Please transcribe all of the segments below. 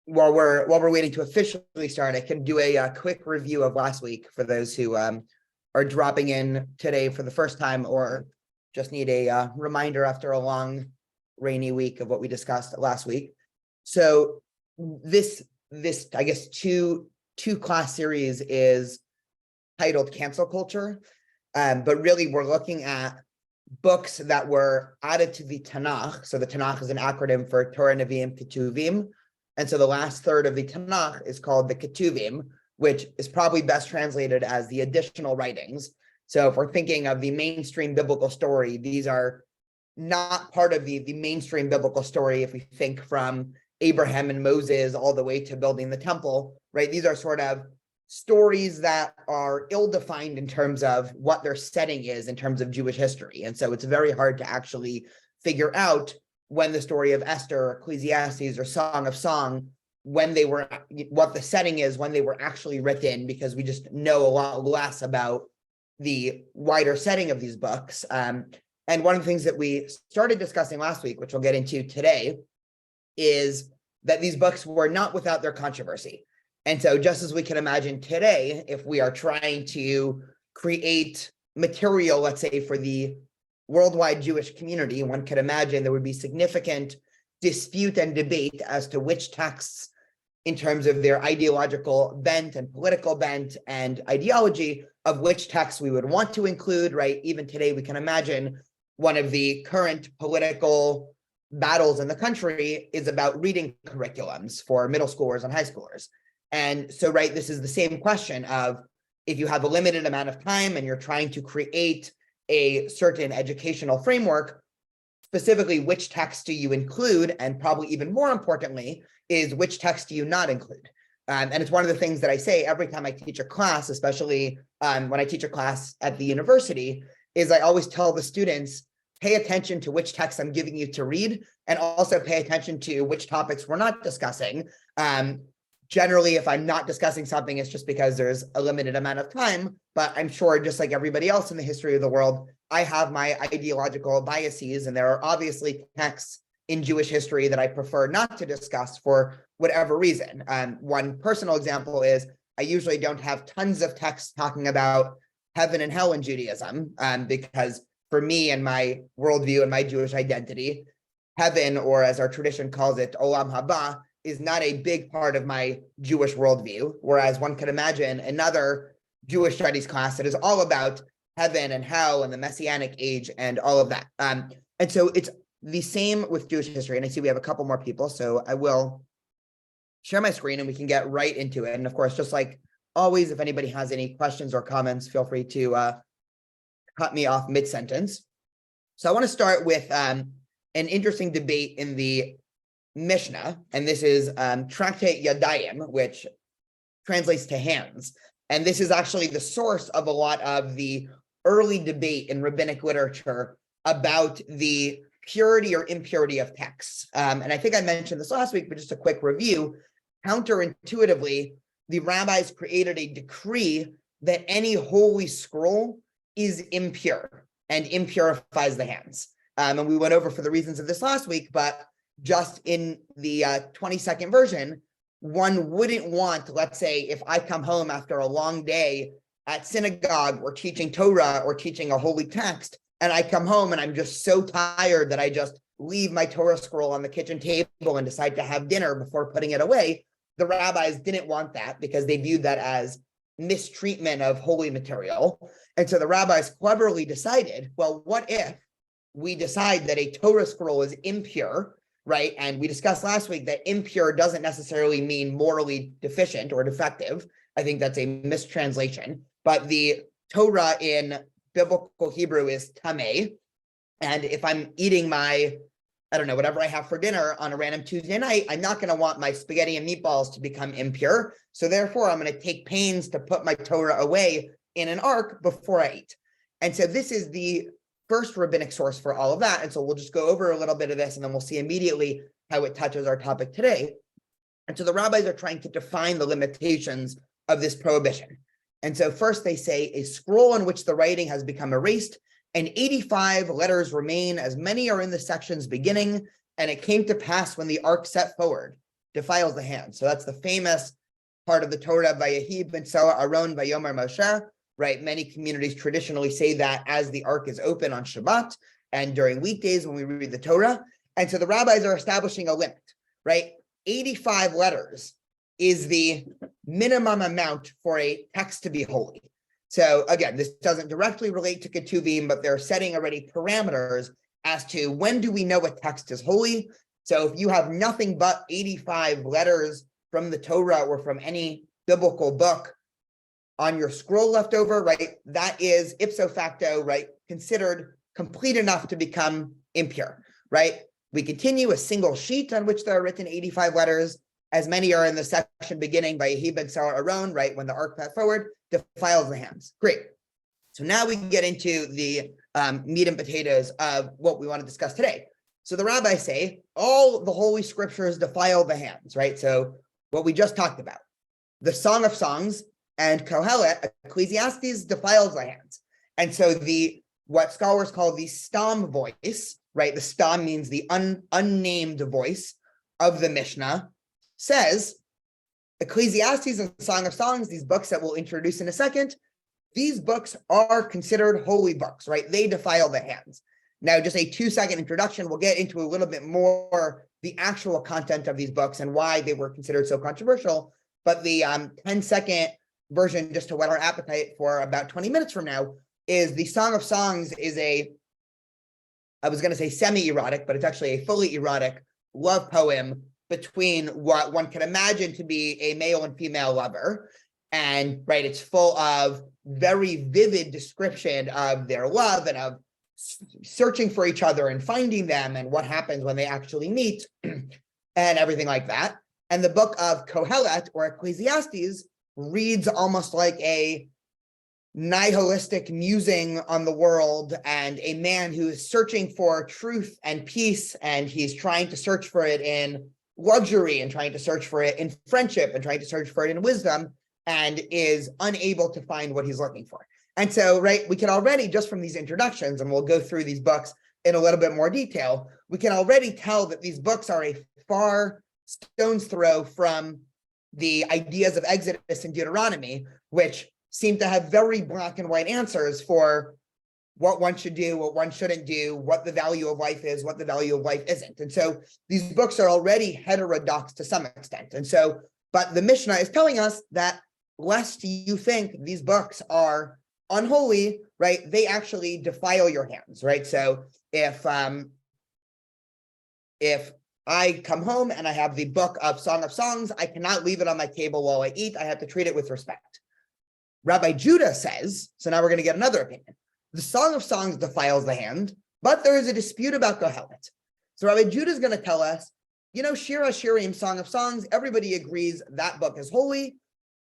while we're waiting to officially start, I can do a quick review of last week for those who are dropping in today for the first time or just need a reminder after a long rainy week of what we discussed last week. So this I guess two class series is titled Cancel Culture, but really we're looking at books that were added to the Tanakh. So the Tanakh is an acronym for Torah, Nevi'im, Ketuvim. And so the last third of the Tanakh is called the Ketuvim, which is probably best translated as the additional writings. So if we're thinking of the mainstream biblical story, these are not part of the mainstream biblical story. If we think from Abraham and Moses all the way to building the temple, right? These are sort of stories that are ill-defined in terms of what their setting is in terms of Jewish history. And so it's very hard to actually figure out when the story of Esther, Ecclesiastes, or Song of Song, when they were, what the setting is, when they were actually written, because we just know a lot less about the wider setting of these books. And one of the things that we started discussing last week, which we'll get into today, is that these books were not without their controversy. And so just as we can imagine today, if we are trying to create material, let's say, for the worldwide Jewish community, one could imagine there would be significant dispute and debate as to which texts, in terms of their ideological bent and political bent and ideology, of which texts we would want to include, right? Even today, we can imagine one of the current political battles in the country is about reading curriculums for middle schoolers and high schoolers. And so, right, this is the same question of if you have a limited amount of time and you're trying to create a certain educational framework, specifically which text do you include, and probably even more importantly is which text do you not include. And it's one of the things that I say every time I teach a class, especially when I teach a class at the university, is I always tell the students, pay attention to which text I'm giving you to read, and also pay attention to which topics we're not discussing. Generally, if I'm not discussing something, it's just because there's a limited amount of time, but I'm sure just like everybody else in the history of the world, I have my ideological biases, and there are obviously texts in Jewish history that I prefer not to discuss for whatever reason. One personal example is I usually don't have tons of texts talking about heaven and hell in Judaism, because for me and my worldview and my Jewish identity, heaven, or as our tradition calls it, Olam Haba, is not a big part of my Jewish worldview, whereas one could imagine another Jewish studies class that is all about heaven and hell and the Messianic age and all of that. And so it's the same with Jewish history. And I see we have a couple more people, so I will share my screen and we can get right into it. And of course, just like always, if anybody has any questions or comments, feel free to cut me off mid-sentence. So I want to start with an interesting debate in the Mishnah, and this is Tractate Yadayim, which translates to hands. And this is actually the source of a lot of the early debate in rabbinic literature about the purity or impurity of texts. And I think I mentioned this last week, but just a quick review. Counterintuitively, the rabbis created a decree that any holy scroll is impure and impurifies the hands. And we went over for the reasons of this last week, but just in the 22nd version, one wouldn't want, let's say, if I come home after a long day at synagogue or teaching Torah or teaching a holy text, and I come home and I'm just so tired that I just leave my Torah scroll on the kitchen table and decide to have dinner before putting it away. The rabbis didn't want that because they viewed that as mistreatment of holy material. And so the rabbis cleverly decided, well, what if we decide that a Torah scroll is impure, right? And we discussed last week that impure doesn't necessarily mean morally deficient or defective. I think that's a mistranslation. But the Torah in biblical Hebrew is tameh. And if I'm eating my, I don't know, whatever I have for dinner on a random Tuesday night, I'm not going to want my spaghetti and meatballs to become impure. So therefore, I'm going to take pains to put my Torah away in an ark before I eat. And so this is the first rabbinic source for all of that. And so we'll just go over a little bit of this and then we'll see immediately how it touches our topic today. And so the rabbis are trying to define the limitations of this prohibition. And so first they say a scroll on which the writing has become erased and 85 letters remain, as many are in the sections beginning. And it came to pass when the ark set forward defiles the hands. So that's the famous part of the Torah, Vayehi b'Tzela Aaron Vayomer Moshe, right? Many communities traditionally say that as the ark is open on Shabbat and during weekdays when we read the Torah. And so the rabbis are establishing a limit, right? 85 letters is the minimum amount for a text to be holy. So again, this doesn't directly relate to Ketuvim, but they're setting already parameters as to when do we know a text is holy. So if you have nothing but 85 letters from the Torah or from any biblical book on your scroll left over, right, that is ipso facto, right, considered complete enough to become impure, right? We continue a single sheet on which there are written 85 letters, as many are in the section beginning by Yehi b'Tzela Aaron, right, when the ark passed forward, defiles the hands. Great. So now we can get into the meat and potatoes of what we want to discuss today. So the rabbis say all the holy scriptures defile the hands, right? So what we just talked about, the Song of Songs and Kohelet, Ecclesiastes, defiles the hands. And so what scholars call the stam voice, right? The stam means the unnamed voice of the Mishnah, says Ecclesiastes and Song of Songs, these books that we'll introduce in a second, these books are considered holy books, right? They defile the hands. Now, just a 2-second introduction, we'll get into a little bit more the actual content of these books and why they were considered so controversial. But the 10-second version, just to whet our appetite for about 20 minutes from now, is the Song of Songs is I was going to say semi-erotic, but it's actually a fully erotic love poem between what one can imagine to be a male and female lover. And right, it's full of very vivid description of their love and of searching for each other and finding them and what happens when they actually meet and everything like that. And the book of Kohelet or Ecclesiastes reads almost like a nihilistic musing on the world and a man who is searching for truth and peace, and he's trying to search for it in luxury and trying to search for it in friendship and trying to search for it in wisdom, and is unable to find what he's looking for. And so, right, we can already, just from these introductions, and we'll go through these books in a little bit more detail, we can already tell that these books are a far stone's throw from the ideas of Exodus and Deuteronomy, which seem to have very black and white answers for what one should do, what one shouldn't do, what the value of life is, what the value of life isn't. And so these books are already heterodox to some extent. And so, but the Mishnah is telling us that lest you think these books are unholy, right, they actually defile your hands, right? So if I come home and I have the book of Song of Songs, I cannot leave it on my table while I eat. I have to treat it with respect. Rabbi Judah says, so now we're going to get another opinion. The Song of Songs defiles the hand, but there is a dispute about Kohelet. So Rabbi Judah is going to tell us, Shir Hashirim, Song of Songs, everybody agrees that book is holy,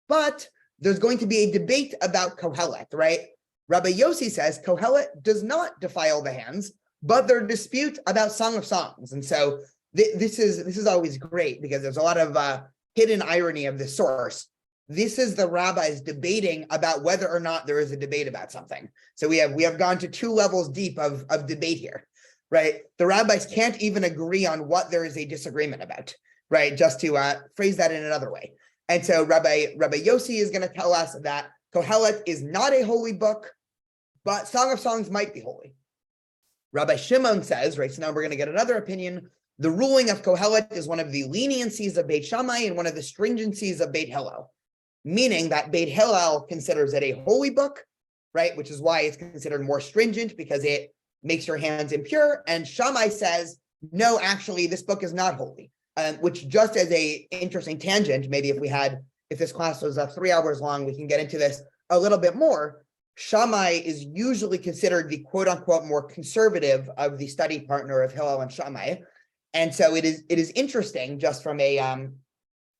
but there's going to be a debate about Kohelet, right? Rabbi Yossi says Kohelet does not defile the hands, but there's a dispute about Song of Songs. And so this is always great because there's a lot of hidden irony of the source. This is the rabbis debating about whether or not there is a debate about something. So we have gone to 2 levels deep of debate here, right? The rabbis can't even agree on what there is a disagreement about, right? Just to phrase that in another way. And so Rabbi Yossi is going to tell us that Kohelet is not a holy book, but Song of Songs might be holy. Rabbi Shimon says, right, so now we're going to get another opinion. The ruling of Kohelet is one of the leniencies of Beit Shammai and one of the stringencies of Beit Hillel, meaning that Beit Hillel considers it a holy book, right, which is why it's considered more stringent because it makes your hands impure. And Shammai says, no, actually, this book is not holy. Which, just as a interesting tangent, maybe if this class was 3 hours long, we can get into this a little bit more. Shammai is usually considered the quote unquote more conservative of the study partner of Hillel and Shammai. And so it is interesting just from a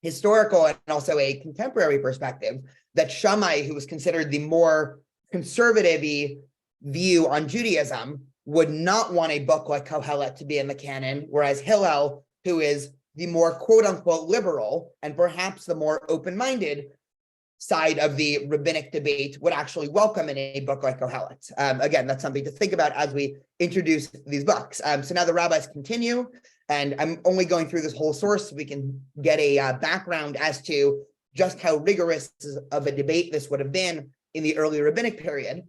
historical and also a contemporary perspective that Shammai, who was considered the more conservative view on Judaism, would not want a book like Kohelet to be in the canon, whereas Hillel, who is the more quote unquote liberal and perhaps the more open-minded, side of the rabbinic debate would actually welcome in a book like Kohelet. Again, that's something to think about as we introduce these books. So now the rabbis continue, and I'm only going through this whole source so we can get a background as to just how rigorous of a debate this would have been in the early rabbinic period.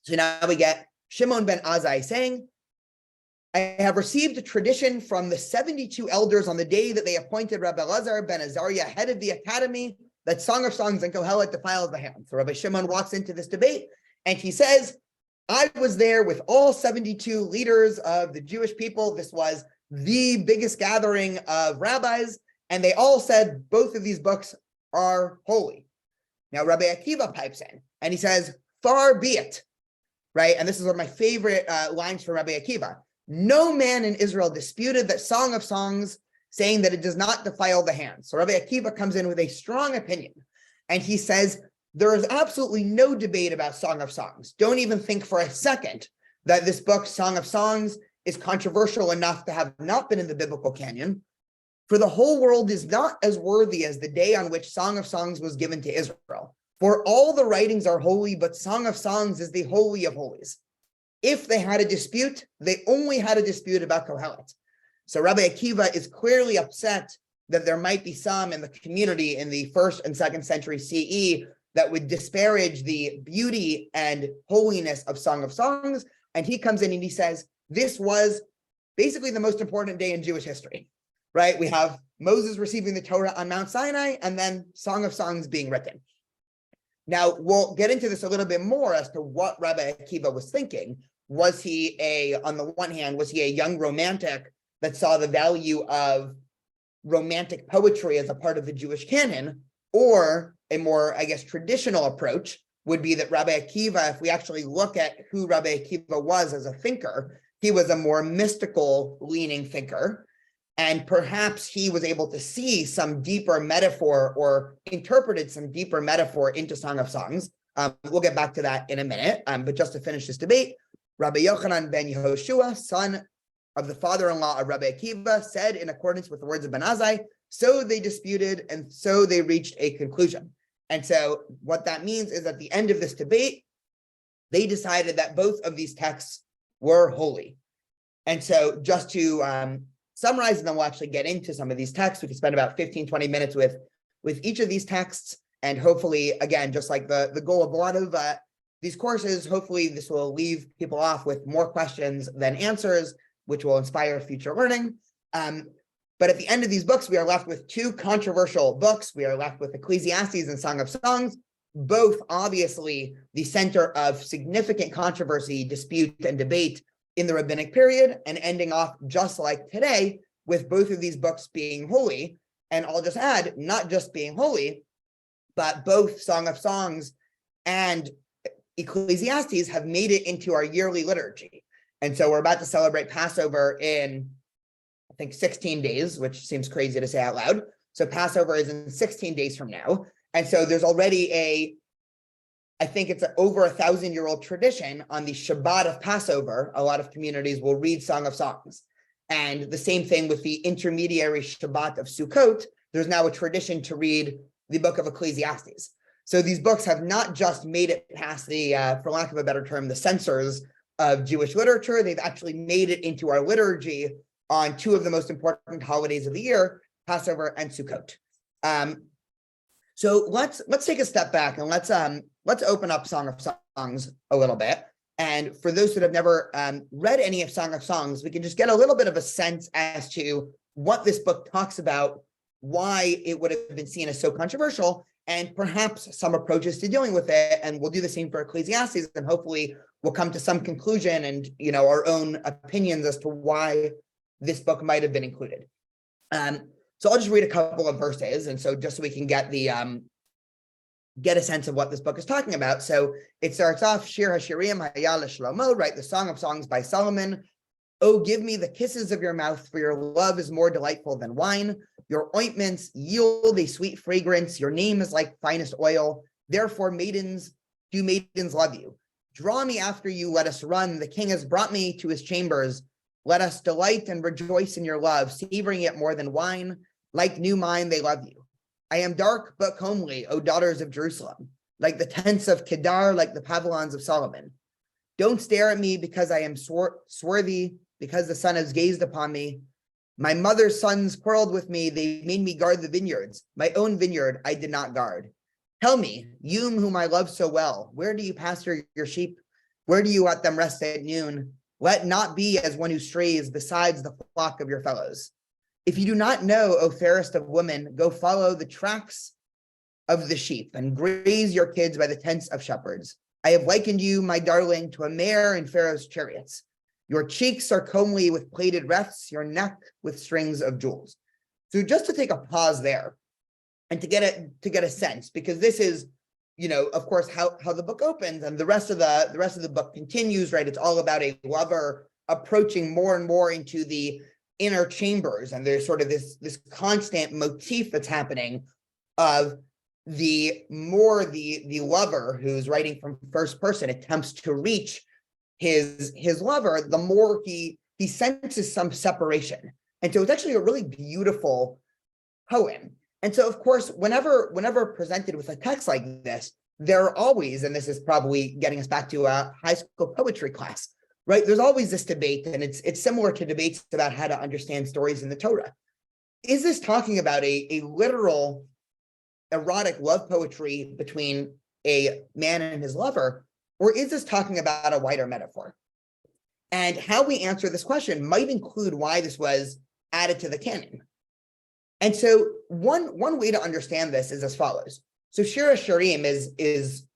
So now we get Shimon ben Azai saying, I have received a tradition from the 72 elders on the day that they appointed Rabbi Elazar ben Azariah head of the academy that Song of Songs and Kohelet defiles the hand. So Rabbi Shimon walks into this debate and he says, I was there with all 72 leaders of the Jewish people. This was the biggest gathering of rabbis, and they all said both of these books are holy. Now Rabbi Akiva pipes in and he says, far be it, right? And this is one of my favorite lines from Rabbi Akiva. No man in Israel disputed that Song of Songs, saying that it does not defile the hands. So Rabbi Akiva comes in with a strong opinion, and he says, there is absolutely no debate about Song of Songs. Don't even think for a second that this book, Song of Songs, is controversial enough to have not been in the biblical canon. For the whole world is not as worthy as the day on which Song of Songs was given to Israel. For all the writings are holy, but Song of Songs is the holy of holies. If they had a dispute, they only had a dispute about Kohelet. So Rabbi Akiva is clearly upset that there might be some in the community in the 1st and 2nd century CE that would disparage the beauty and holiness of Song of Songs. And he comes in and he says, this was basically the most important day in Jewish history, right? We have Moses receiving the Torah on Mount Sinai and then Song of Songs being written. Now, we'll get into this a little bit more as to what Rabbi Akiva was thinking. Was he on the one hand, was he a young romantic that saw the value of romantic poetry as a part of the Jewish canon? Or a more, I guess, traditional approach would be that Rabbi Akiva, if we actually look at who Rabbi Akiva was as a thinker, he was a more mystical leaning thinker. And perhaps he was able to see some deeper metaphor or interpreted some deeper metaphor into Song of Songs. We'll get back to that in a minute. But just to finish this debate, Rabbi Yochanan ben Yehoshua, son of the father-in-law of Rabbi Akiva, said in accordance with the words of Ben Azai, so they disputed and so they reached a conclusion. And so what that means is at the end of this debate, they decided that both of these texts were holy. And so just to summarize, and then we'll actually get into some of these texts. We can spend about 15, 20 minutes with each of these texts. And hopefully, again, just like the goal of a lot of these courses, hopefully this will leave people off with more questions than answers, which will inspire future learning. But at the end of these books, we are left with two controversial books. We are left with Ecclesiastes and Song of Songs, both obviously the center of significant controversy, dispute, and debate in the rabbinic period, and ending off just like today with both of these books being holy. And I'll just add, not just being holy, but both Song of Songs and Ecclesiastes have made it into our yearly liturgy. And so we're about to celebrate Passover in, I think, 16 days, which seems crazy to say out loud. So Passover is in 16 days from now. And so there's already I think it's over 1,000-year-old tradition on the Shabbat of Passover. A lot of communities will read Song of Songs. And the same thing with the intermediary Shabbat of Sukkot. There's now a tradition to read the book of Ecclesiastes. So these books have not just made it past the, for lack of a better term, the censors of Jewish literature. They've actually made it into our liturgy on two of the most important holidays of the year, Passover and Sukkot. So let's take a step back and let's open up Song of Songs a little bit. And for those that have never read any of Song of Songs, we can just get a little bit of a sense as to what this book talks about, why it would have been seen as so controversial, and perhaps some approaches to dealing with it. And we'll do the same for Ecclesiastes, and hopefully we'll come to some conclusion and our own opinions as to why this book might have been included. So I'll just read a couple of verses, and so just so we can get a sense of what this book is talking about. So it starts off, Shir Hashirim and Kohelet, right? The Song of Songs by Solomon. Oh, give me the kisses of your mouth, for your love is more delightful than wine. Your ointments yield a sweet fragrance. Your name is like finest oil. Therefore, maidens love you. Draw me after you, let us run. The king has brought me to his chambers. Let us delight and rejoice in your love, savoring it more than wine. Like new wine, they love you. I am dark but comely, O daughters of Jerusalem, like the tents of Kedar, like the pavilions of Solomon. Don't stare at me because I am swarthy, because the sun has gazed upon me. My mother's sons quarreled with me. They made me guard the vineyards. My own vineyard I did not guard. Tell me, you whom I love so well, where do you pasture your sheep? Where do you let them rest at noon? Let not be as one who strays besides the flock of your fellows. If you do not know, O fairest of women, go follow the tracks of the sheep and graze your kids by the tents of shepherds. I have likened you, my darling, to a mare in Pharaoh's chariots. Your cheeks are comely with plaited wreaths, your neck with strings of jewels. So just to take a pause there and to get a sense, because this is, of course, how the book opens, and the rest of the book continues, right? It's all about a lover approaching more and more into the inner chambers, and there's sort of this constant motif that's happening of the lover who's writing from first person attempts to reach his lover, the more he senses some separation. And so it's actually a really beautiful poem. And so, of course, whenever presented with a text like this, there are always, and this is probably getting us back to a high school poetry class, right? There's always this debate, and it's similar to debates about how to understand stories in the Torah. Is this talking about a literal erotic love poetry between a man and his lover, or is this talking about a wider metaphor? And how we answer this question might include why this was added to the canon. And so one way to understand this is as follows. So Shir Hashirim is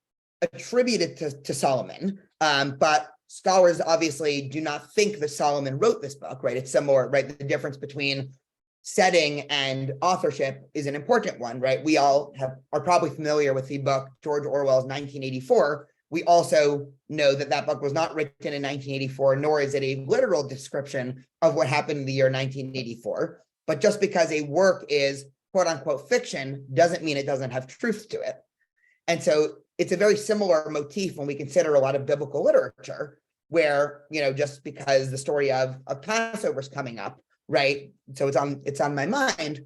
attributed to Solomon, but scholars obviously do not think that Solomon wrote this book, right? It's similar, right? The difference between setting and authorship is an important one, right? We all are probably familiar with the book George Orwell's 1984. We also know that book was not written in 1984, nor is it a literal description of what happened in the year 1984. But just because a work is quote unquote fiction doesn't mean it doesn't have truth to it. And so it's a very similar motif when we consider a lot of biblical literature, where, just because the story of Passover is coming up, right? So it's on my mind.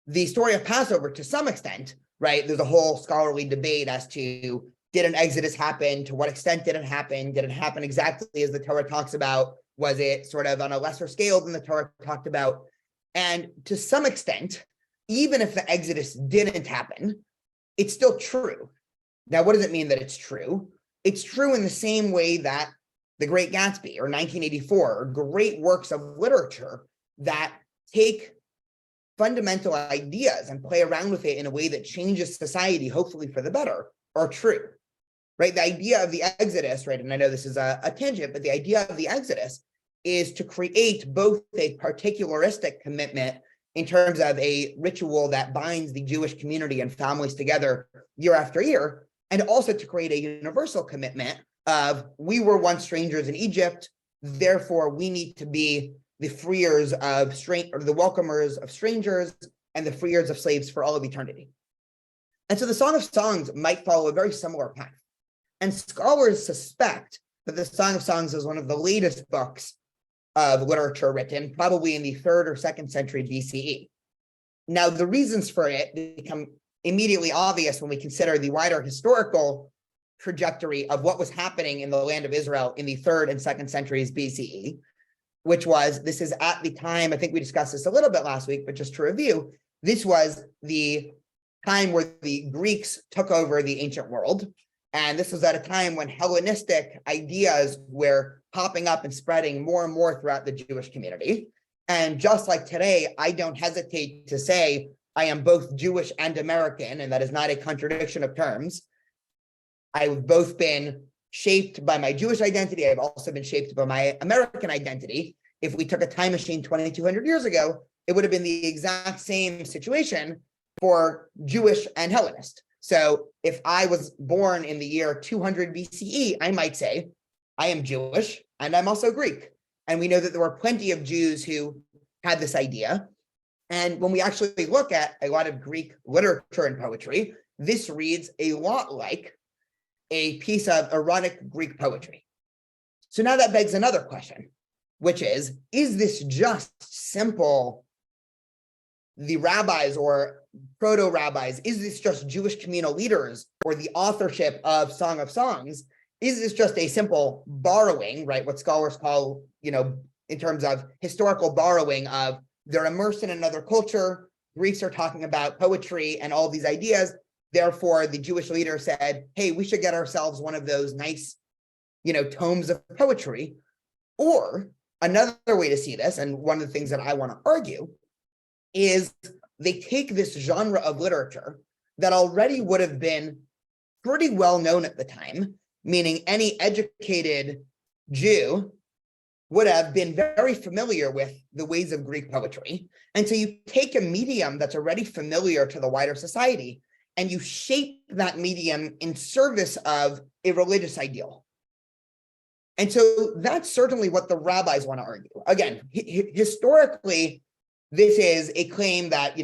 The story of Passover, to some extent, right? There's a whole scholarly debate as to, did an exodus happen? To what extent did it happen? Did it happen exactly as the Torah talks about? Was it sort of on a lesser scale than the Torah talked about? And to some extent, even if the exodus didn't happen, it's still true. Now, what does it mean that it's true? It's true in the same way that The Great Gatsby or 1984 are great works of literature that take fundamental ideas and play around with it in a way that changes society, hopefully for the better, are true, right? The idea of the Exodus, right? And I know this is a tangent, but the idea of the Exodus is to create both a particularistic commitment in terms of a ritual that binds the Jewish community and families together year after year, and also to create a universal commitment of, we were once strangers in Egypt, therefore we need to be the freers of the welcomers of strangers and the freers of slaves for all of eternity. And so the Song of Songs might follow a very similar path. And scholars suspect that the Song of Songs is one of the latest books of literature written, probably in the 3rd or 2nd century BCE. Now, the reasons for it become immediately obvious when we consider the wider historical trajectory of what was happening in the land of Israel in the 3rd and 2nd centuries BCE, which was, this is at the time, I think we discussed this a little bit last week, but just to review, this was the time where the Greeks took over the ancient world. And this was at a time when Hellenistic ideas were popping up and spreading more and more throughout the Jewish community. And just like today, I don't hesitate to say I am both Jewish and American, and that is not a contradiction of terms. I've both been shaped by my Jewish identity. I've also been shaped by my American identity. If we took a time machine 2,200 years ago, it would have been the exact same situation for Jewish and Hellenist. So if I was born in the year 200 BCE, I might say, I am Jewish and I'm also Greek. And we know that there were plenty of Jews who had this idea. And when we actually look at a lot of Greek literature and poetry, this reads a lot like a piece of erotic Greek poetry. So now that begs another question, which is this just simple the rabbis or proto-rabbis, is this just Jewish communal leaders or the authorship of Song of Songs? Is this just a simple borrowing, right? What scholars call, in terms of historical borrowing of they're immersed in another culture. Greeks are talking about poetry and all these ideas. Therefore, the Jewish leader said, hey, we should get ourselves one of those nice, tomes of poetry. Or another way to see this, and one of the things that I want to argue, is they take this genre of literature that already would have been pretty well known at the time, meaning any educated Jew would have been very familiar with the ways of Greek poetry. And so you take a medium that's already familiar to the wider society, and you shape that medium in service of a religious ideal. And so that's certainly what the rabbis want to argue. Again, historically, this is a claim that,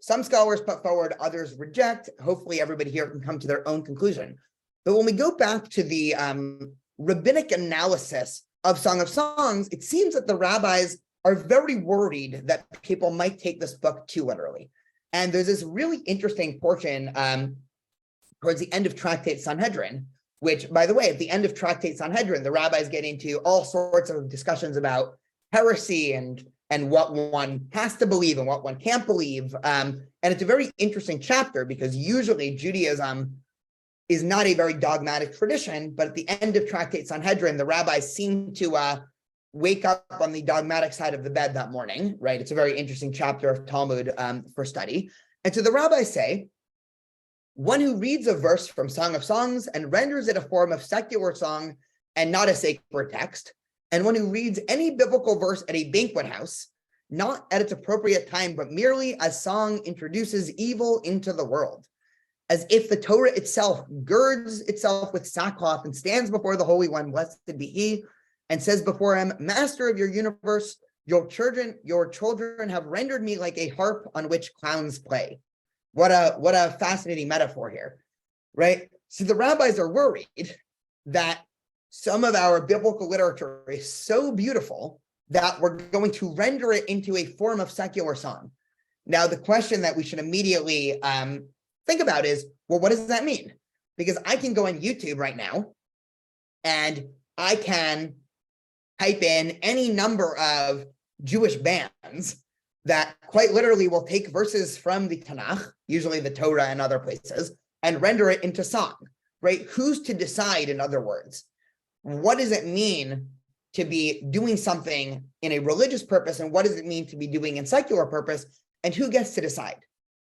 some scholars put forward, others reject. Hopefully everybody here can come to their own conclusion. But when we go back to the rabbinic analysis of Song of Songs, it seems that the rabbis are very worried that people might take this book too literally. And there's this really interesting portion towards the end of Tractate Sanhedrin, which, by the way, at the end of Tractate Sanhedrin, the rabbis get into all sorts of discussions about heresy and what one has to believe and what one can't believe. And it's a very interesting chapter because usually Judaism is not a very dogmatic tradition, but at the end of Tractate Sanhedrin, the rabbis seem to wake up on the dogmatic side of the bed that morning, right? It's a very interesting chapter of Talmud for study. And so the rabbis say, one who reads a verse from Song of Songs and renders it a form of secular song and not a sacred text, and one who reads any biblical verse at a banquet house, not at its appropriate time, but merely as song introduces evil into the world, as if the Torah itself girds itself with sackcloth and stands before the Holy One, blessed be he, and says before him, Master of your universe, your children have rendered me like a harp on which clowns play. What a fascinating metaphor here, right? So the rabbis are worried that some of our biblical literature is so beautiful that we're going to render it into a form of secular song. Now, the question that we should immediately think about is, well, what does that mean? Because I can go on YouTube right now and I can type in any number of Jewish bands that quite literally will take verses from the Tanakh, usually the Torah and other places, and render it into song, right? Who's to decide, in other words? What does it mean to be doing something in a religious purpose, and what does it mean to be doing in secular purpose, and who gets to decide?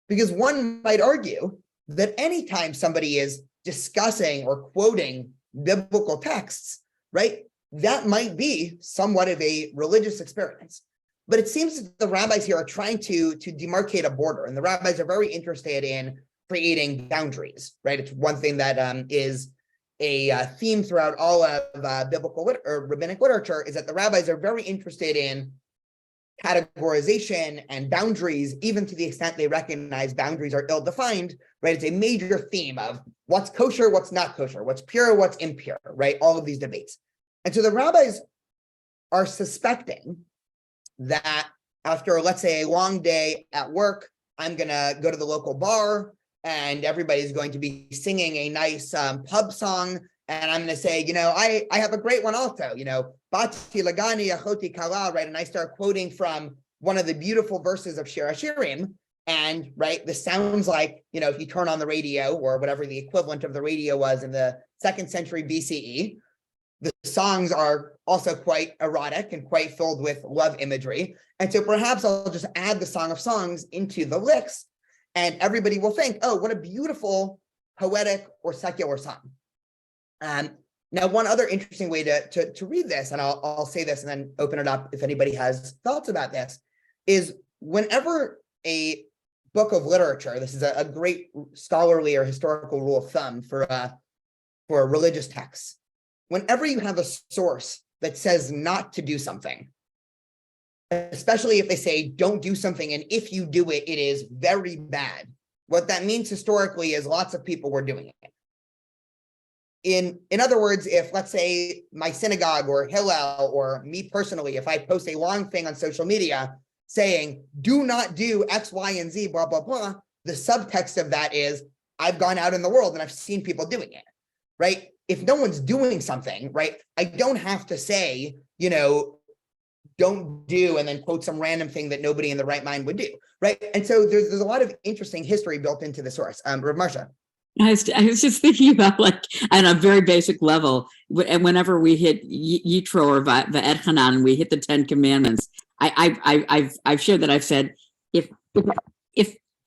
Because one might argue that anytime somebody is discussing or quoting biblical texts, right, that might be somewhat of a religious experience. But it seems that the rabbis here are trying to demarcate a border, and the rabbis are very interested in creating boundaries, right? It's one thing that is a theme throughout all of biblical or rabbinic literature, is that the rabbis are very interested in categorization and boundaries, even to the extent they recognize boundaries are ill-defined, right? It's a major theme of what's kosher, what's not kosher, what's pure, what's impure, right? All of these debates. And so the rabbis are suspecting that after, let's say, a long day at work, I'm going to go to the local bar and everybody's going to be singing a nice pub song. And I'm going to say, I have a great one also, Bati Lagani Achoti Kala, right? And I start quoting from one of the beautiful verses of Shir Hashirim. And, right, this sounds like, if you turn on the radio or whatever the equivalent of the radio was in the 2nd century BCE, the songs are also quite erotic and quite filled with love imagery. And so perhaps I'll just add the Song of Songs into the licks, and everybody will think, oh, what a beautiful poetic or secular song. Now, one other interesting way to read this, and I'll say this and then open it up if anybody has thoughts about this, is whenever a book of literature, this is a great scholarly or historical rule of thumb for religious texts, whenever you have a source that says not to do something, especially if they say don't do something, and if you do it, it is very bad, what that means historically is lots of people were doing it. In other words, if, let's say, my synagogue or Hillel or me personally, if I post a long thing on social media saying, do not do X, Y, and Z, blah, blah, blah, the subtext of that is, I've gone out in the world and I've seen people doing it, right? If no one's doing something, right, I don't have to say, don't do, and then quote some random thing that nobody in the right mind would do, right? And so there's a lot of interesting history built into the source. Rav Marsha. I was just thinking about, like, on a very basic level, and whenever we hit Yitro or Va'etchanan, we hit the 10 Commandments. I've shared that I've said, if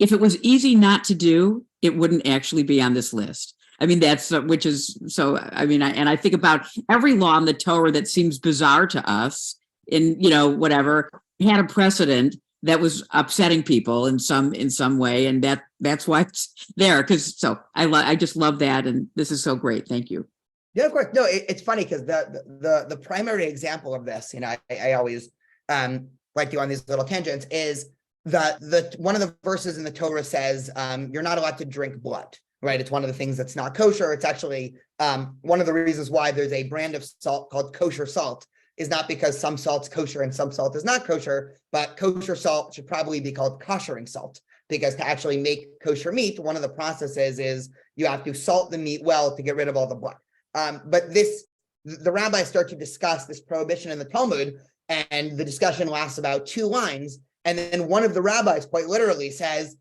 it was easy not to do, it wouldn't actually be on this list. I mean, that's which is so. I mean, I think about every law in the Torah that seems bizarre to us, in whatever, had a precedent that was upsetting people in some way, and that's why it's there. Because I just love that, and this is so great. Thank you. Yeah, of course. No, it's funny because the primary example of this, I always like to go on these little tangents, is that one of the verses in the Torah says you're not allowed to drink blood. Right, it's one of the things that's not kosher. It's actually one of the reasons why there's a brand of salt called kosher salt. Is not because some salt's kosher and some salt is not kosher, but kosher salt should probably be called koshering salt, because to actually make kosher meat, one of the processes is you have to salt the meat well to get rid of all the blood. But the rabbis start to discuss this prohibition in the Talmud, and the discussion lasts about 2 lines. And then one of the rabbis quite literally says,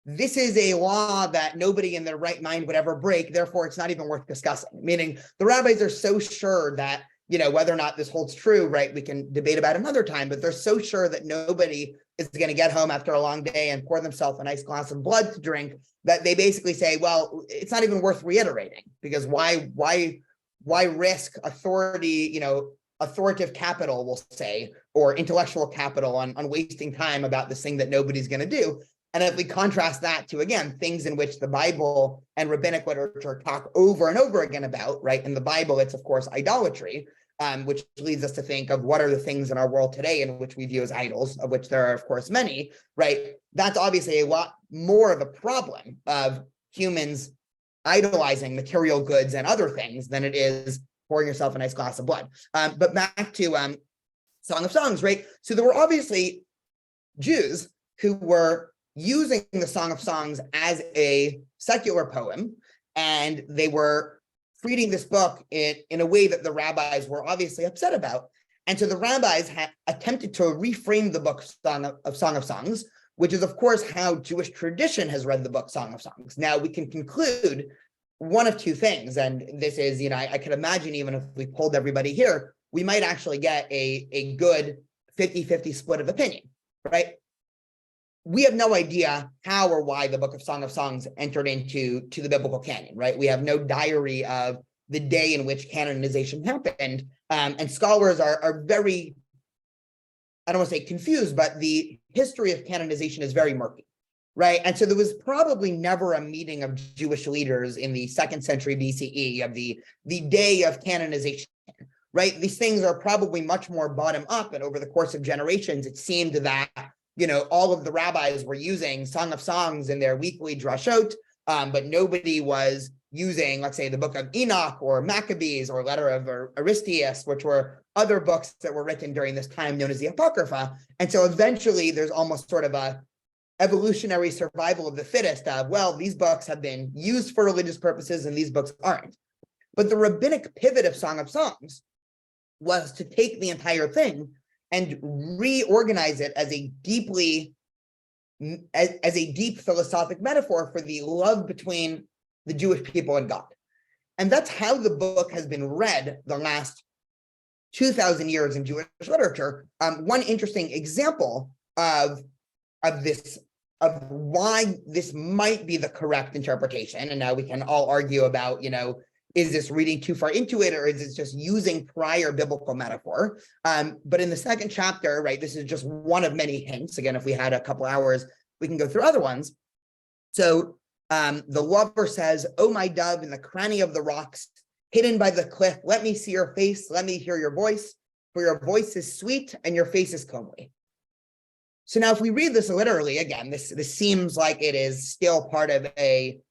this is a law that nobody in their right mind would ever break, therefore it's not even worth discussing. Meaning the rabbis are so sure that whether or not this holds true, right, we can debate about another time, but they're so sure that nobody is going to get home after a long day and pour themselves a nice glass of blood to drink, that they basically say, well, it's not even worth reiterating, because why risk authority, authoritative capital, we'll say, or intellectual capital on wasting time about this thing that nobody's going to do. And if we contrast that to, again, things in which the Bible and rabbinic literature talk over and over again about, right? In the Bible, it's, of course, idolatry, which leads us to think of what are the things in our world today in which we view as idols, of which there are, of course, many, right? That's obviously a lot more of a problem of humans idolizing material goods and other things than it is pouring yourself a nice glass of blood. But back to Song of Songs, right? So there were obviously Jews who were using the Song of Songs as a secular poem, and they were treating this book in a way that the rabbis were obviously upset about. And so the rabbis had attempted to reframe the book Song of Songs, which is, of course, how Jewish tradition has read the book Song of Songs. Now, we can conclude one of 2 things, and this is, I could imagine even if we polled everybody here, we might actually get a good 50-50 split of opinion, right? We have no idea how or why the book of Song of Songs entered into the biblical canon, right? We have no diary of the day in which canonization happened. And scholars are very, I don't want to say confused, but the history of canonization is very murky, right? And so there was probably never a meeting of Jewish leaders in the 2nd century BCE of the day of canonization, right? These things are probably much more bottom up, and over the course of generations, it seemed that all of the rabbis were using Song of Songs in their weekly drashot, but nobody was using, let's say, the book of Enoch or Maccabees or letter of Aristeas, which were other books that were written during this time known as the Apocrypha. And so eventually there's almost sort of a evolutionary survival of the fittest of, well, these books have been used for religious purposes and these books aren't. But the rabbinic pivot of Song of Songs was to take the entire thing and reorganize it as a deep philosophic metaphor for the love between the Jewish people and God. And that's how the book has been read the last 2,000 years in Jewish literature. One interesting example of why this might be the correct interpretation, and now we can all argue about, is this reading too far into it, or is it just using prior biblical metaphor? But in the 2nd chapter, right, this is just one of many hints. Again, if we had a couple hours, we can go through other ones. So the lover says, "Oh, my dove, in the cranny of the rocks, hidden by the cliff, let me see your face, let me hear your voice, for your voice is sweet and your face is comely." So now if we read this literally, again, this seems like it is still part of a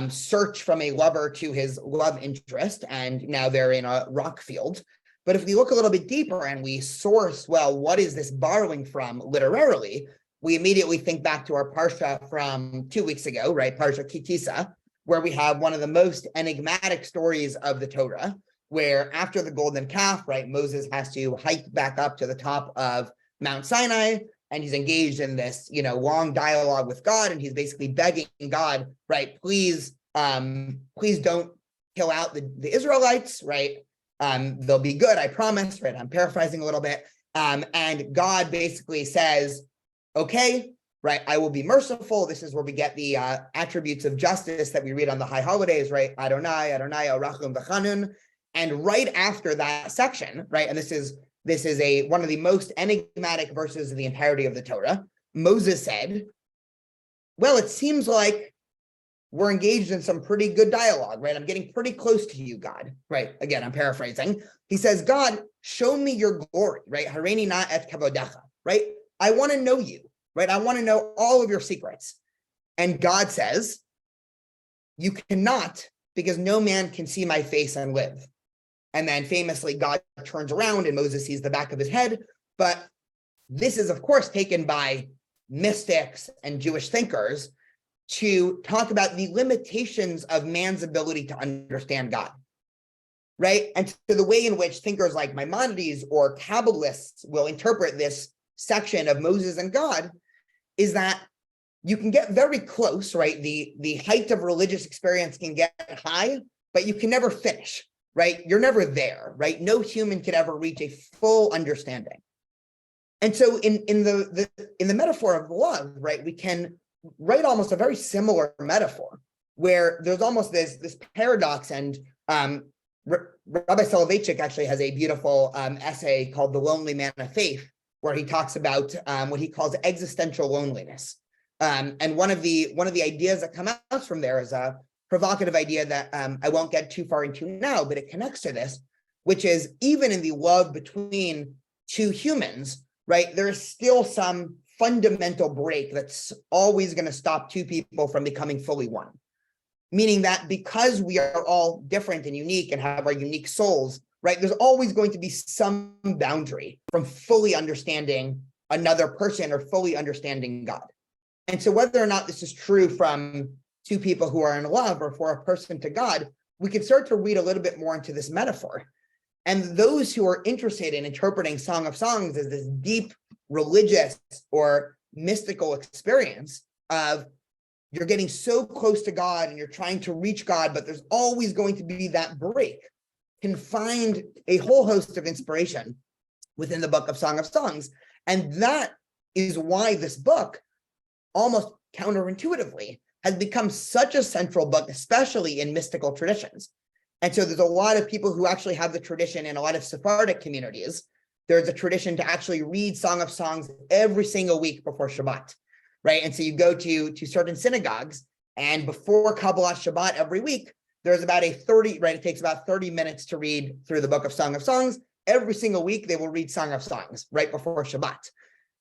search from a lover to his love interest, and now they're in a rock field. But if we look a little bit deeper and we source, well, what is this borrowing from literarily? We immediately think back to our parsha from 2 weeks ago, right? Parsha Kitisa, where we have one of the most enigmatic stories of the Torah, where after the golden calf, right, Moses has to hike back up to the top of Mount Sinai, and he's engaged in this, long dialogue with God, and he's basically begging God, right, please don't kill out the Israelites, right? They'll be good, I promise, right? I'm paraphrasing a little bit. And God basically says, okay, right, I will be merciful. This is where we get the attributes of justice that we read on the high holidays, right? Adonai, Arachum v'Chanun. And right after that section, right, and this is one of the most enigmatic verses in the entirety of the Torah, Moses said, well, it seems like we're engaged in some pretty good dialogue, right? I'm getting pretty close to you, God, right? Again, I'm paraphrasing. He says, God, show me your glory, right? Hareini na et kavodecha, right? I want to know you, right? I want to know all of your secrets. And God says, you cannot, because no man can see my face and live. And then famously, God turns around and Moses sees the back of his head. But this is, of course, taken by mystics and Jewish thinkers to talk about the limitations of man's ability to understand God, right? And so the way in which thinkers like Maimonides or Kabbalists will interpret this section of Moses and God is that you can get very close, right? The height of religious experience can get high, but you can never finish, right? You're never there, right? No human could ever reach a full understanding. And so in the metaphor of love, right, we can write almost a very similar metaphor where there's almost this paradox. And Rabbi Soloveitchik actually has a beautiful essay called The Lonely Man of Faith, where he talks about what he calls existential loneliness. And one of the ideas that come out from there is a provocative idea that I won't get too far into now, but it connects to this, which is even in the love between two humans, right, there is still some fundamental break that's always going to stop two people from becoming fully one. Meaning that because we are all different and unique and have our unique souls, right, there's always going to be some boundary from fully understanding another person or fully understanding God. And so whether or not this is true from two people who are in love or for a person to God, we can start to read a little bit more into this metaphor. And those who are interested in interpreting Song of Songs as this deep religious or mystical experience of you're getting so close to God and you're trying to reach God, but there's always going to be that break, can find a whole host of inspiration within the book of Song of Songs. And that is why this book, almost counterintuitively, has become such a central book, especially in mystical traditions. And so there's a lot of people who actually have the tradition in a lot of Sephardic communities. There's a tradition to actually read Song of Songs every single week before Shabbat, right? And so you go to certain synagogues, and before Kabbalat Shabbat every week, there's about it takes about 30 minutes to read through the book of Song of Songs. Every single week, they will read Song of Songs right before Shabbat.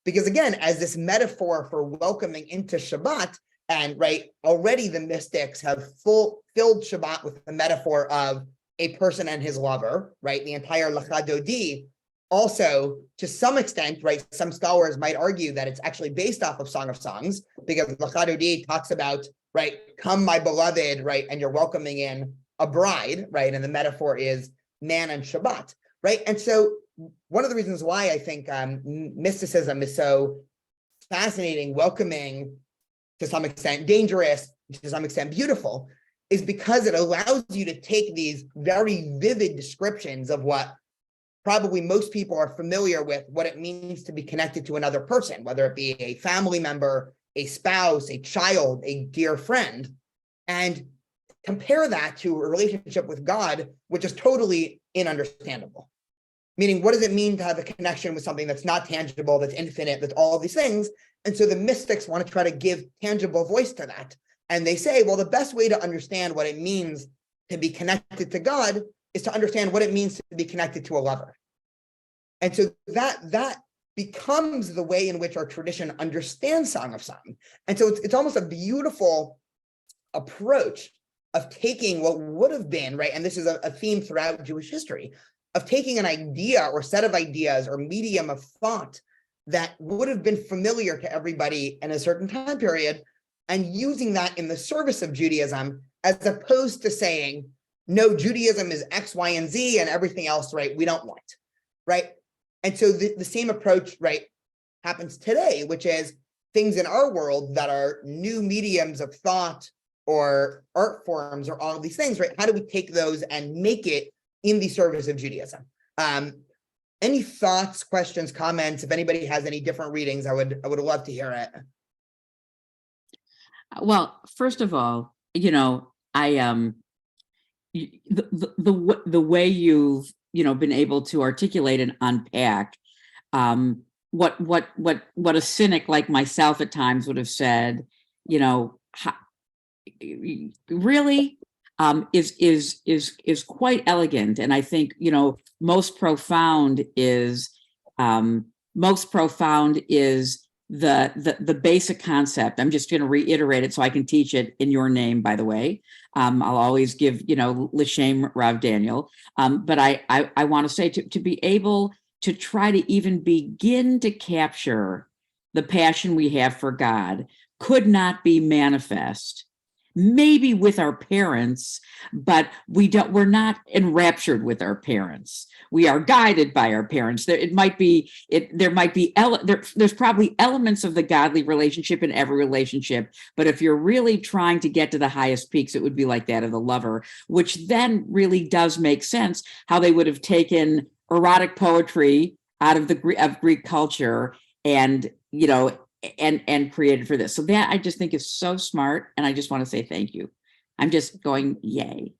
Because again, as this metaphor for welcoming into Shabbat, and right, already the mystics have filled Shabbat with the metaphor of a person and his lover, right? The entire Lecha Dodi. Also, to some extent, right, some scholars might argue that it's actually based off of Song of Songs, because Lecha Dodi talks about, right, come my beloved, right, and you're welcoming in a bride, right, and the metaphor is man and Shabbat, right? And so one of the reasons why I think mysticism is so fascinating, welcoming, to some extent dangerous, to some extent beautiful, is because it allows you to take these very vivid descriptions of what probably most people are familiar with, what it means to be connected to another person, whether it be a family member, a spouse, a child, a dear friend, and compare that to a relationship with God, which is totally ununderstandable. Meaning, what does it mean to have a connection with something that's not tangible, that's infinite, that's all of these things? And so the mystics want to try to give tangible voice to that. And they say, well, the best way to understand what it means to be connected to God is to understand what it means to be connected to a lover. And so that becomes the way in which our tradition understands Song of Songs. And so it's almost a beautiful approach of taking what would have been, right, and this is a theme throughout Jewish history, of taking an idea or set of ideas or medium of thought that would have been familiar to everybody in a certain time period and using that in the service of Judaism, as opposed to saying, no, Judaism is X, Y, and Z and everything else, right, we don't want, right? And so the same approach, right, happens today, which is things in our world that are new mediums of thought or art forms or all of these things, right? How do we take those and make it in the service of Judaism? Any thoughts, questions, comments? If anybody has any different readings, I would love to hear it. Well, first of all, I the way you've been able to articulate and unpack what a cynic like myself at times would have said, really is quite elegant. And I think most profound is the basic concept. I'm just going to reiterate it so I can teach it in your name, by the way. I'll always give, L'Shem Rav Daniel. But I want to say to be able to try to even begin to capture the passion we have for God could not be manifest, maybe with our parents, but we're not enraptured with our parents. We are guided by our parents. There's probably elements of the godly relationship in every relationship, but if you're really trying to get to the highest peaks, it would be like that of the lover, which then really does make sense how they would have taken erotic poetry out of Greek culture and created for this. So that I just think is so smart, and I just want to say thank you. I'm just going yay.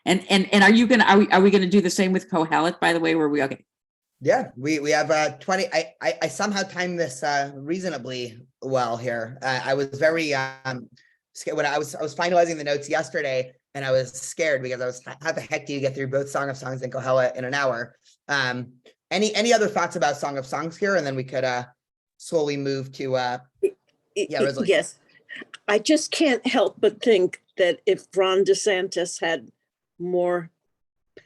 And are we gonna do the same with Kohelet, by the way? Were we okay? Yeah, we have 20. I somehow timed this reasonably well here. I was very scared when I was finalizing the notes yesterday, and I was scared because how the heck do you get through both Song of Songs and Kohelet in an hour? Any other thoughts about Song of Songs here, and then we could slowly move to resolution. Yes, I just can't help but think that if Ron DeSantis had more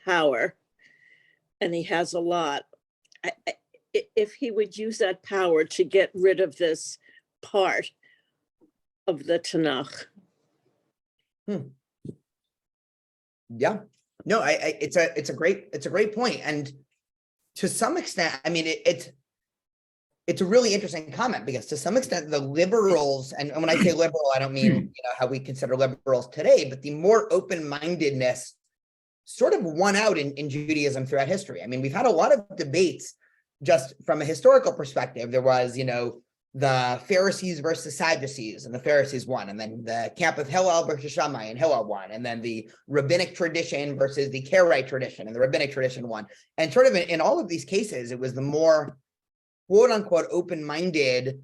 power, and he has a lot, if he would use that power to get rid of this part of the Tanakh. Yeah, no, it's a great point, and to some extent, I mean, it's a really interesting comment, because to some extent the liberals, and when I say liberal, I don't mean how we consider liberals today, but the more open-mindedness sort of won out in Judaism throughout history. I mean, we've had a lot of debates just from a historical perspective. There was, the Pharisees versus Sadducees, and the Pharisees won, and then the camp of Hillel versus Shammai, and Hillel won, and then the rabbinic tradition versus the Karaite tradition, and the rabbinic tradition won. And sort of in all of these cases, it was the more quote unquote open-minded,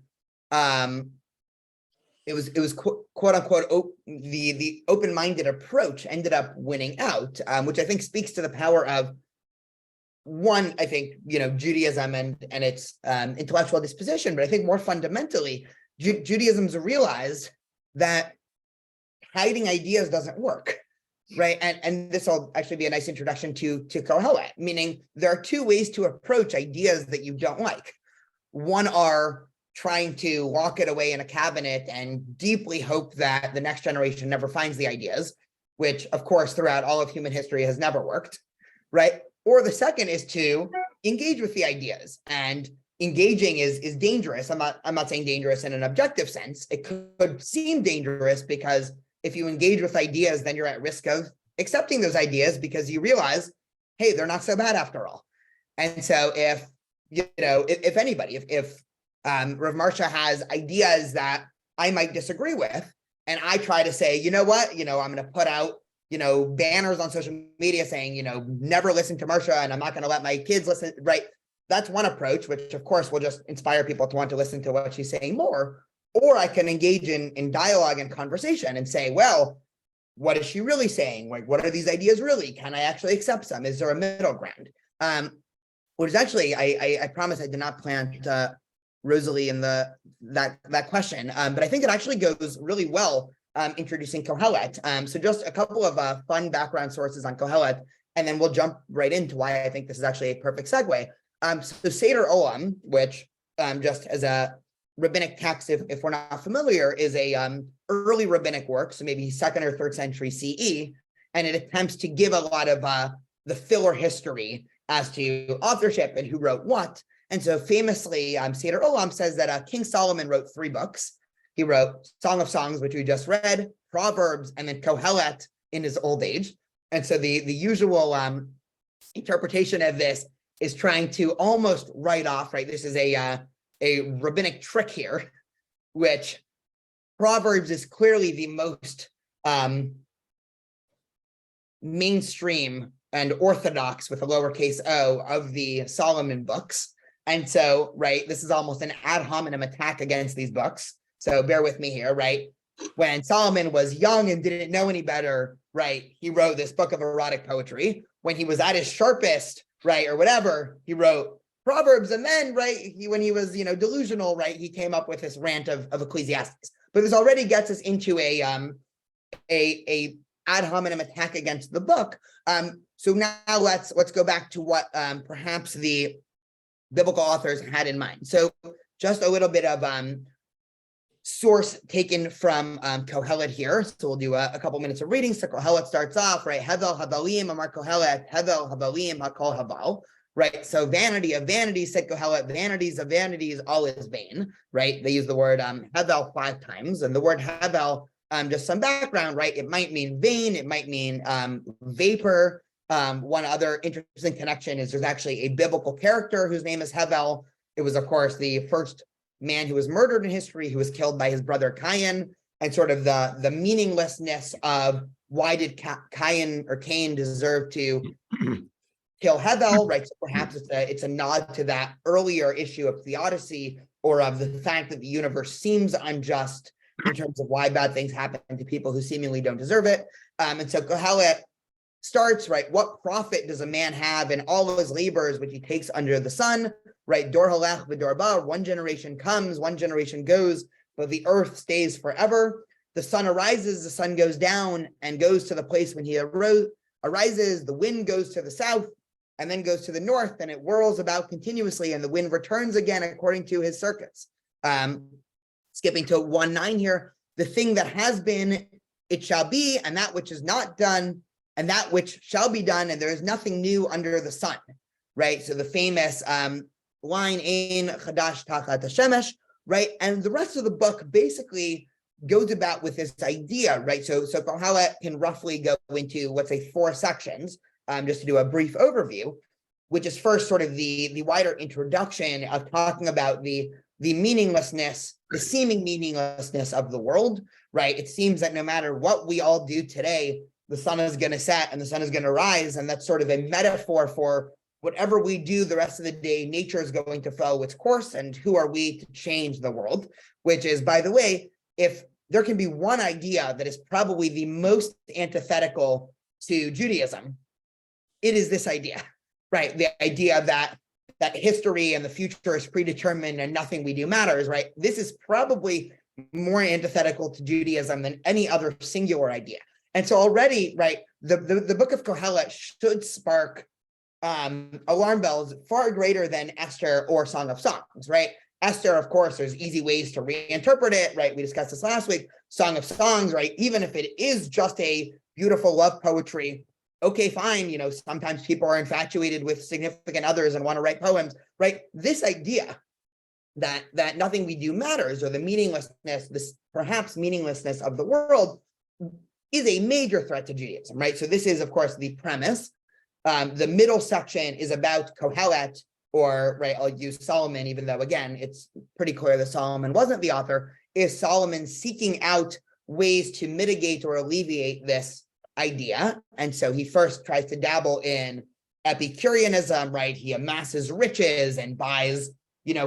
it was quote unquote the open-minded approach ended up winning out, which I think speaks to the power of, one, I think, Judaism and its intellectual disposition, but I think more fundamentally, Judaism's realized that hiding ideas doesn't work, right? And this will actually be a nice introduction to Kohelet, meaning there are two ways to approach ideas that you don't like. One are trying to lock it away in a cabinet and deeply hope that the next generation never finds the ideas, which of course throughout all of human history has never worked, right? Or the second is to engage with the ideas, and engaging is dangerous. I'm not saying dangerous in an objective sense. It could seem dangerous because if you engage with ideas, then you're at risk of accepting those ideas because you realize, hey, they're not so bad after all. And so if anybody, if Rav Marsha has ideas that I might disagree with, and I try to say, you know what, I'm going to put out, banners on social media saying, never listen to Marsha, and I'm not going to let my kids listen, right? That's one approach, which of course will just inspire people to want to listen to what she's saying more. Or I can engage in dialogue and conversation and say, well, what is she really saying? Like, what are these ideas really? Can I actually accept some? Is there a middle ground? Which is actually, I promise I did not plant Rosalie in that question, but I think it actually goes really well introducing Kohelet. So just a couple of fun background sources on Kohelet. and then we'll jump right into why I think this is actually a perfect segue. So Seder Olam, which just as a rabbinic text, if we're not familiar, is a early rabbinic work, so maybe 2nd or 3rd century CE, and it attempts to give a lot of the filler history as to authorship and who wrote what. And so famously, Seder Olam says that King Solomon wrote 3 books. He wrote Song of Songs, which we just read, Proverbs, and then Kohelet in his old age. And so the usual interpretation of this is trying to almost write off, right? This is a rabbinic trick here, which Proverbs is clearly the most mainstream and orthodox with a lowercase o of the Solomon books. And so, right, this is almost an ad hominem attack against these books. So bear with me here, right? When Solomon was young and didn't know any better, right, he wrote this book of erotic poetry. When he was at his sharpest, right, or whatever, he wrote Proverbs. And then, right, when he was, delusional, right, he came up with this rant of Ecclesiastes. But this already gets us into a ad hominem attack against the book. So now let's go back to what perhaps the biblical authors had in mind. So just a little bit of source taken from Kohelet here. So we'll do a couple minutes of reading. So Kohelet starts off, right? Hevel Havalim Amar Kohelet, Hevel Havalim Hakol Haval, right? So vanity of vanities, said Kohelet, vanities of vanities, all is vain, right? They use the word Hevel 5 times, and the word Hevel, just some background, right? It might mean vain, it might mean vapor. One other interesting connection is there's actually a biblical character whose name is Hevel. It was, of course, the first man who was murdered in history, who was killed by his brother Cain, and sort of the meaninglessness of why did Cain deserve to kill Hevel, right? So perhaps it's a nod to that earlier issue of theodicy, or of the fact that the universe seems unjust in terms of why bad things happen to people who seemingly don't deserve it. And so Kohelet starts, right, what profit does a man have in all of his labors which he takes under the sun, right? Dor halech v'dor ba, one generation comes, one generation goes, but the earth stays forever. The sun arises, the sun goes down and goes to the place when he arises. The wind goes to the south and then goes to the north, and it whirls about continuously, and the wind returns again according to his circuits. Skipping to 1:9 here, the thing that has been, it shall be, and that which is not done, and that which shall be done, and there is nothing new under the sun, right? So the famous line, Ein Chadash Tachat Hashemesh, right? And the rest of the book basically goes about with this idea, right? So Kohelet can roughly go into, let's say, 4 sections, just to do a brief overview, which is first sort of the wider introduction of talking about the meaninglessness, the seeming meaninglessness of the world, right? It seems that no matter what we all do today, the sun is going to set and the sun is going to rise. And that's sort of a metaphor for whatever we do the rest of the day, nature is going to follow its course. And who are we to change the world? Which is, by the way, if there can be one idea that is probably the most antithetical to Judaism, it is this idea, right? The idea that history and the future is predetermined and nothing we do matters, right? This is probably more antithetical to Judaism than any other singular idea. And so already, right, the book of Kohelet should spark alarm bells far greater than Esther or Song of Songs, right? Esther, of course, there's easy ways to reinterpret it, right? We discussed this last week. Song of Songs, right? Even if it is just a beautiful love poetry, okay, fine. Sometimes people are infatuated with significant others and want to write poems, right? This idea that nothing we do matters, or the meaninglessness, this perhaps meaninglessness of the world, is a major threat to Judaism, right? So this is, of course, the premise. The middle section is about Kohelet, or, right, I'll use Solomon, even though, again, it's pretty clear that Solomon wasn't the author, is Solomon seeking out ways to mitigate or alleviate this idea. And so he first tries to dabble in Epicureanism, right? He amasses riches and buys,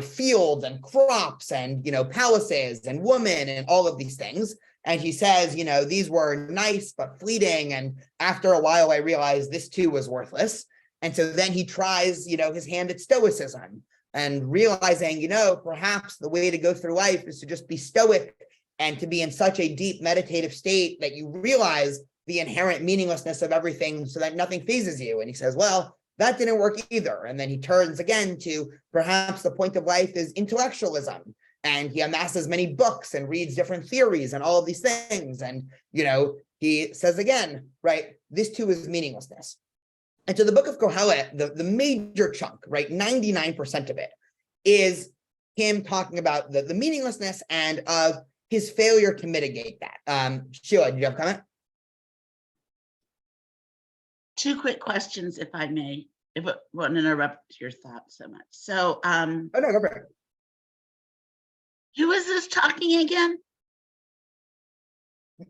fields and crops and, palaces and women and all of these things. And he says, these were nice but fleeting. And after a while, I realized this too was worthless. And so then he tries, his hand at stoicism, and realizing, perhaps the way to go through life is to just be stoic and to be in such a deep meditative state that you realize the inherent meaninglessness of everything so that nothing phases you. And he says, well, that didn't work either. And then he turns again to perhaps the point of life is intellectualism. And he amasses many books and reads different theories and all of these things. And, he says again, right, this too is meaninglessness. And so the book of Kohelet, the major chunk, right, 99% of it is him talking about the meaninglessness and of his failure to mitigate that. Sheila, do you have a comment? Two quick questions, if I may, if it won't interrupt your thoughts so much. So, Oh, no, go for it. who is this talking again?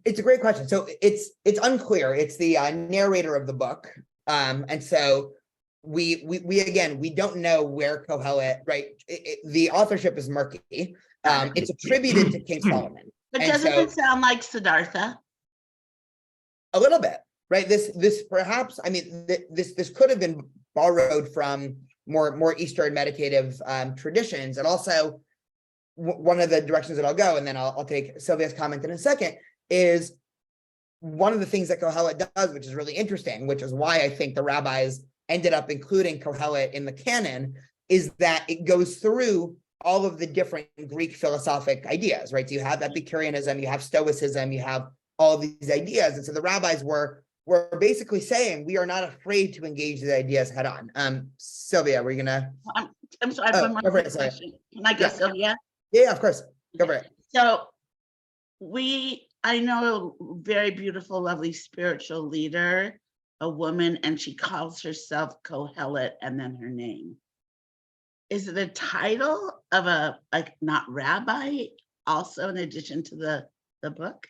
It's a great question. So it's unclear. It's the narrator of the book. And so we don't know where Kohelet, right? The authorship is murky. It's attributed to King Solomon. But And doesn't so- it sound like Siddhartha? A little bit, right? This perhaps, I mean, this could have been borrowed from more Eastern meditative traditions. And also one of the directions that I'll go, and then I'll take Sylvia's comment in a second, is one of the things that Kohelet does, which is really interesting, which is why I think the rabbis ended up including Kohelet in the canon, is that it goes through all of the different Greek philosophic ideas, right? So you have Epicureanism, you have Stoicism, you have all of these ideas. And so the rabbis were basically saying, we are not afraid to engage the ideas head on. Sylvia, were you gonna? I'm sorry, I have one more quick sorry. question. Can I go, Yeah. Sylvia? Yeah, of course. Go for it. So I know a very beautiful, lovely spiritual leader, a woman, and she calls herself Kohelet and then her name. Is it a title of not rabbi also in addition to the book?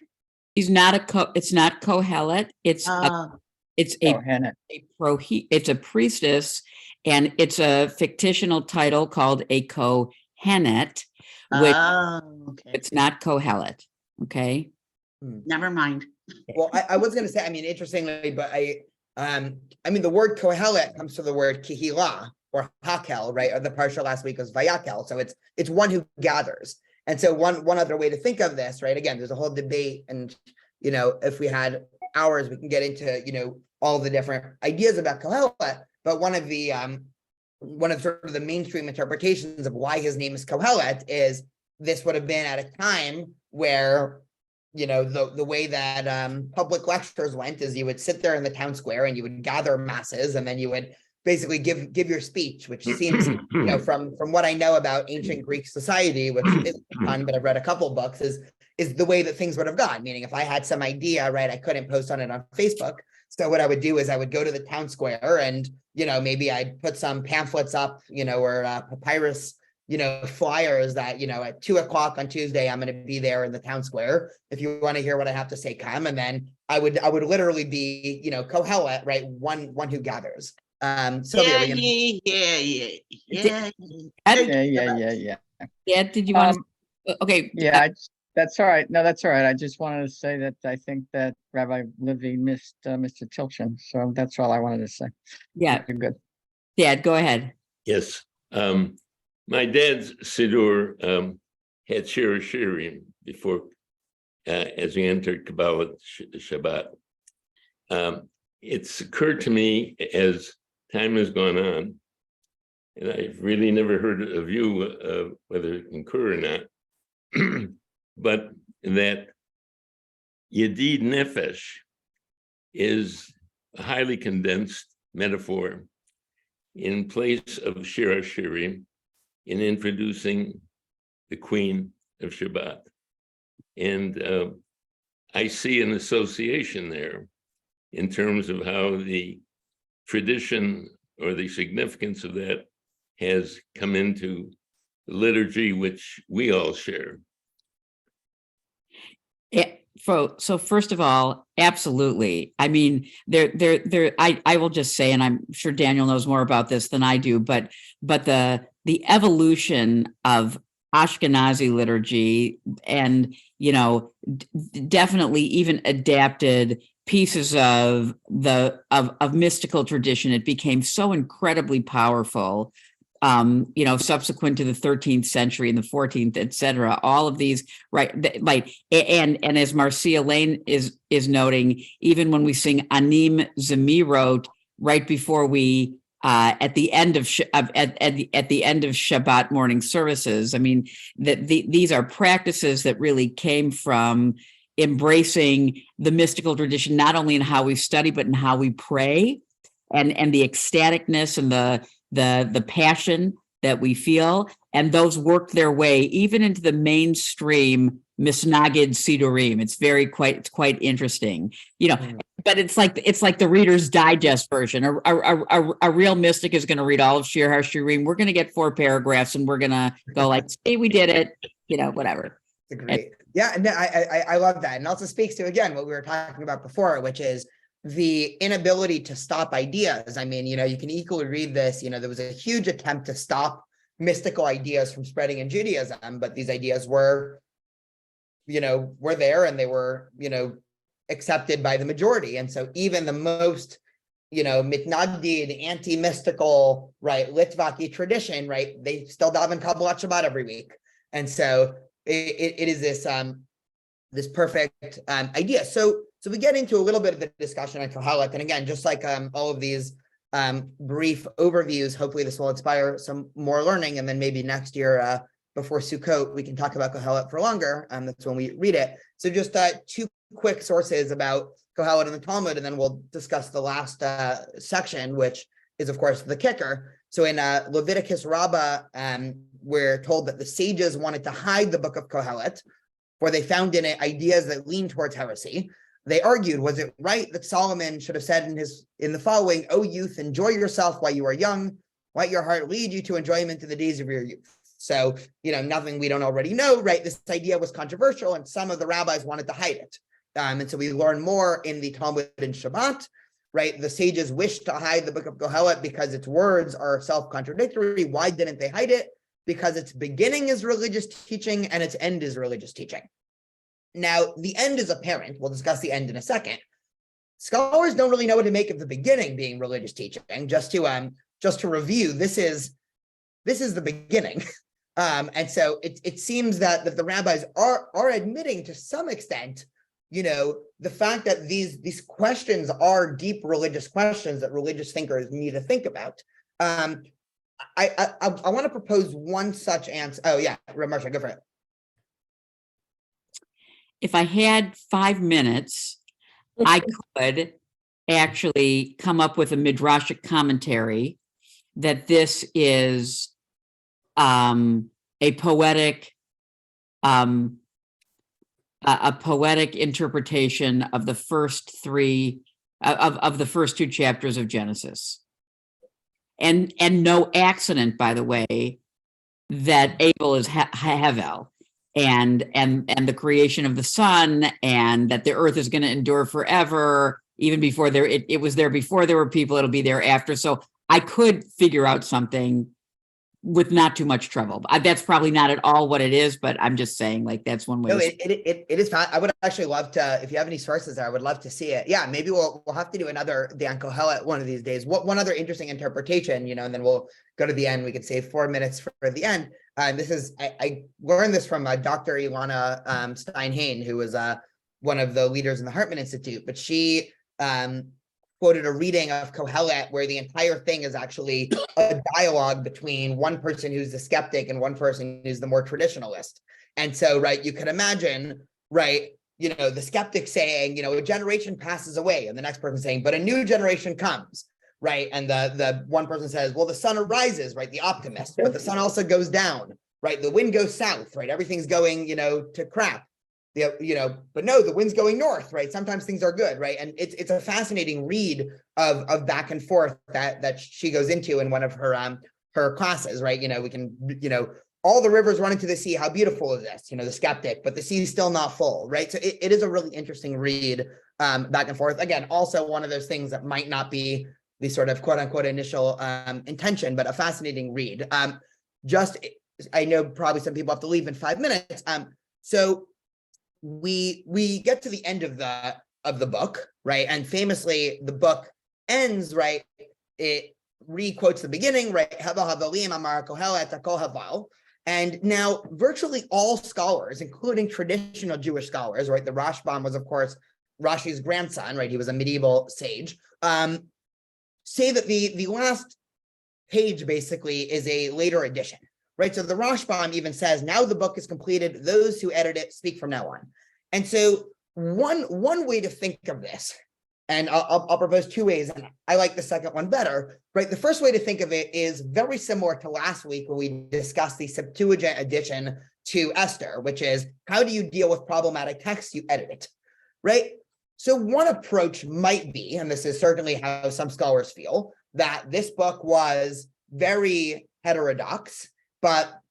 He's not it's not Kohelet. It's Kohelet. it's a priestess, and it's a fictional title called a Kohenet, which Okay. it's not Kohelet. Okay. Never mind. Well, I was going to say, I mean, interestingly, but I mean, the word Kohelet comes from the word Kehillah or Hakel, right? Or the parsha last week was Vayakel. So it's one who gathers. And so one other way to think of this, right? Again, there's a whole debate, and if we had hours, we can get into all the different ideas about Kohelet. But one of sort of the mainstream interpretations of why his name is Kohelet is this would have been at a time where the way that public lectures went is you would sit there in the town square and you would gather masses, and then you would basically give your speech, which seems, from what I know about ancient Greek society, which isn't fun, but I've read a couple books, is the way that things would have gone. Meaning, if I had some idea, right, I couldn't post on it on Facebook. So what I would do is I would go to the town square, and maybe I'd put some pamphlets up, or papyrus, flyers that, at 2:00 on Tuesday, I'm going to be there in the town square. If you want to hear what I have to say, come. And then I would literally be, Kohelet, right? One who gathers. Sylvia, Yeah. Yeah. Yeah. Did you want to? Okay. Yeah, that's all right. No, that's all right. I just wanted to say that I think that Rabbi Levine missed Mr. Tilchin. So that's all I wanted to say. Yeah. You're good. Dad, go ahead. Yes. My dad's Siddur had Shir Hashirim before, as we entered Kabbalah Shabbat. It's occurred to me as time has gone on, and I've really never heard a view whether it concur or not, but that Yedid Nefesh is a highly condensed metaphor in place of Shir Hashirim in introducing the Queen of Shabbat. And I see an association there in terms of how the tradition or the significance of that has come into the liturgy, which we all share. So first of all, absolutely. I mean, I will just say, and I'm sure Daniel knows more about this than I do, but the evolution of Ashkenazi liturgy and, definitely even adapted pieces of mystical tradition. It became so incredibly powerful subsequent to the 13th century and the 14th, etc. All of these, right? And as Marcia Lane is noting, even when we sing Anim Zemirot right before we at the end of Shabbat morning services, I mean these are practices that really came from embracing the mystical tradition, not only in how we study but in how we pray, and the ecstaticness and the passion that we feel, and those worked their way even into the mainstream Misnagid Sidurim. It's quite interesting, but it's like the Reader's Digest version. A real mystic is going to read all of Shir Hashirim. We're going to get 4 paragraphs and we're going to go like, "See, we did it," whatever. It's great. Yeah, and I love that, and also speaks to, again, what we were talking about before, which is the inability to stop ideas. I mean, you can equally read this, there was a huge attempt to stop mystical ideas from spreading in Judaism, but these ideas were there, and they were, accepted by the majority. And so even the most, mitnagdi, anti-mystical, right, Litvaki tradition, right, they still daven Kabbalat Shabbat every week. And so it is this perfect idea. So we get into a little bit of the discussion on Kohelet, and again, just like all of these brief overviews, hopefully this will inspire some more learning, and then maybe next year before Sukkot we can talk about Kohelet for longer. That's when we read it. So just 2 quick sources about Kohelet in the Talmud, and then we'll discuss the last section, which is of course the kicker. So in Leviticus Rabbah, we're told that the sages wanted to hide the book of Kohelet, for they found in it ideas that lean towards heresy. They argued, was it right that Solomon should have said in the following, "O youth, enjoy yourself while you are young, let your heart lead you to enjoyment in the days of your youth"? So, nothing we don't already know, right? This idea was controversial, and some of the rabbis wanted to hide it. And so we learn more in the Talmud and Shabbat, right? The sages wished to hide the book of Kohelet because its words are self-contradictory. Why didn't they hide it? Because its beginning is religious teaching and its end is religious teaching. Now, the end is apparent. We'll discuss the end in a second. Scholars don't really know what to make of the beginning being religious teaching. Just to review, this is the beginning. And so it seems that the rabbis are admitting to some extent, the fact that these questions are deep religious questions that religious thinkers need to think about. I want to propose one such answer. Oh yeah, Marsha, go for it. If I had 5 minutes, I could actually come up with a midrashic commentary that this is a poetic interpretation of the first 3 of the first 2 chapters of Genesis. And no accident, by the way, that Abel is Havel, and the creation of the sun, and that the earth is going to endure forever, even before it was there before there were people, it'll be there after. So I could figure out something with not too much trouble. That's probably not at all what it is, but I'm just saying, like, that's one way. No, it is fine. I would actually love to, if you have any sources there, I would love to see it. Yeah, maybe we'll have to do another Dan Kohelet one of these days. One other interesting interpretation, and then we'll go to the end. We could save 4 minutes for the end. This is, I learned this from Dr. Ilana Steinhain, who was one of the leaders in the Hartman Institute, but she quoted a reading of Kohelet where the entire thing is actually a dialogue between one person who's the skeptic and one person who's the more traditionalist. And so, right, you could imagine, right, the skeptic saying, a generation passes away, and the next person saying, but a new generation comes, right? And the one person says, well, the sun arises, right, the optimist, but the sun also goes down, right? The wind goes south, right? Everything's going, to crap. But no, the wind's going north, right? Sometimes things are good, right? And it's a fascinating read of back and forth that she goes into in one of her classes, right? We can, all the rivers run into the sea. How beautiful is this? The skeptic, but the sea is still not full, right? So it is a really interesting read back and forth. Again, also one of those things that might not be the sort of quote unquote initial intention, but a fascinating read. I know probably some people have to leave in 5 minutes. So we get to the end of the book, right? And famously, the book ends, right? re-quotes the beginning, right? And now virtually all scholars, including traditional Jewish scholars, right? The Rashbam was, of course, Rashi's grandson, right? He was a medieval sage, say that the last page basically is a later addition, right? So the Rashbam even says, now the book is completed, those who edit it speak from now on. And so one way to think of this, and I'll propose two ways, and I like the second one better, right? The first way to think of it is very similar to last week when we discussed the Septuagint addition to Esther, which is how do you deal with problematic text? You edit it, right? So one approach might be, and this is certainly how some scholars feel, that this book was very heterodox, but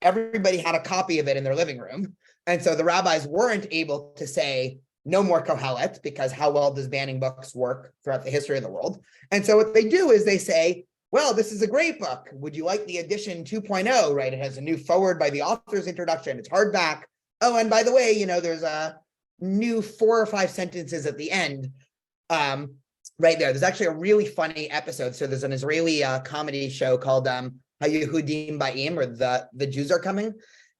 everybody had a copy of it in their living room. And so the rabbis weren't able to say, no more Kohelet, because how well does banning books work throughout the history of the world? And so what they do is they say, well, this is a great book. Would you like the edition 2.0, right? It has a new foreword by the author's introduction. It's hardback. Oh, and by the way, there's a new 4 or 5 sentences at the end right there. There's actually a really funny episode. So there's an Israeli comedy show called HaYehudim Ba'im, or the Jews are coming.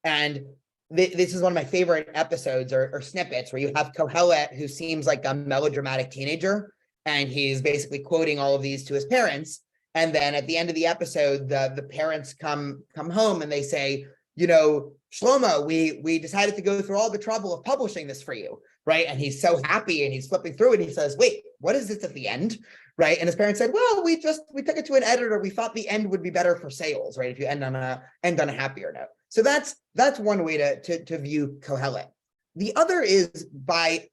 And this is one of my favorite episodes or snippets where you have Kohelet, who seems like a melodramatic teenager, and he's basically quoting all of these to his parents. And then at the end of the episode, the parents come home and they say, Shlomo, we decided to go through all the trouble of publishing this for you, right? And he's so happy and he's flipping through it. And he says, wait, what is this at the end, right? And his parents said, well, we took it to an editor. We thought the end would be better for sales, right? If you end on a happier note. So that's one way to view Kohelet. The other is by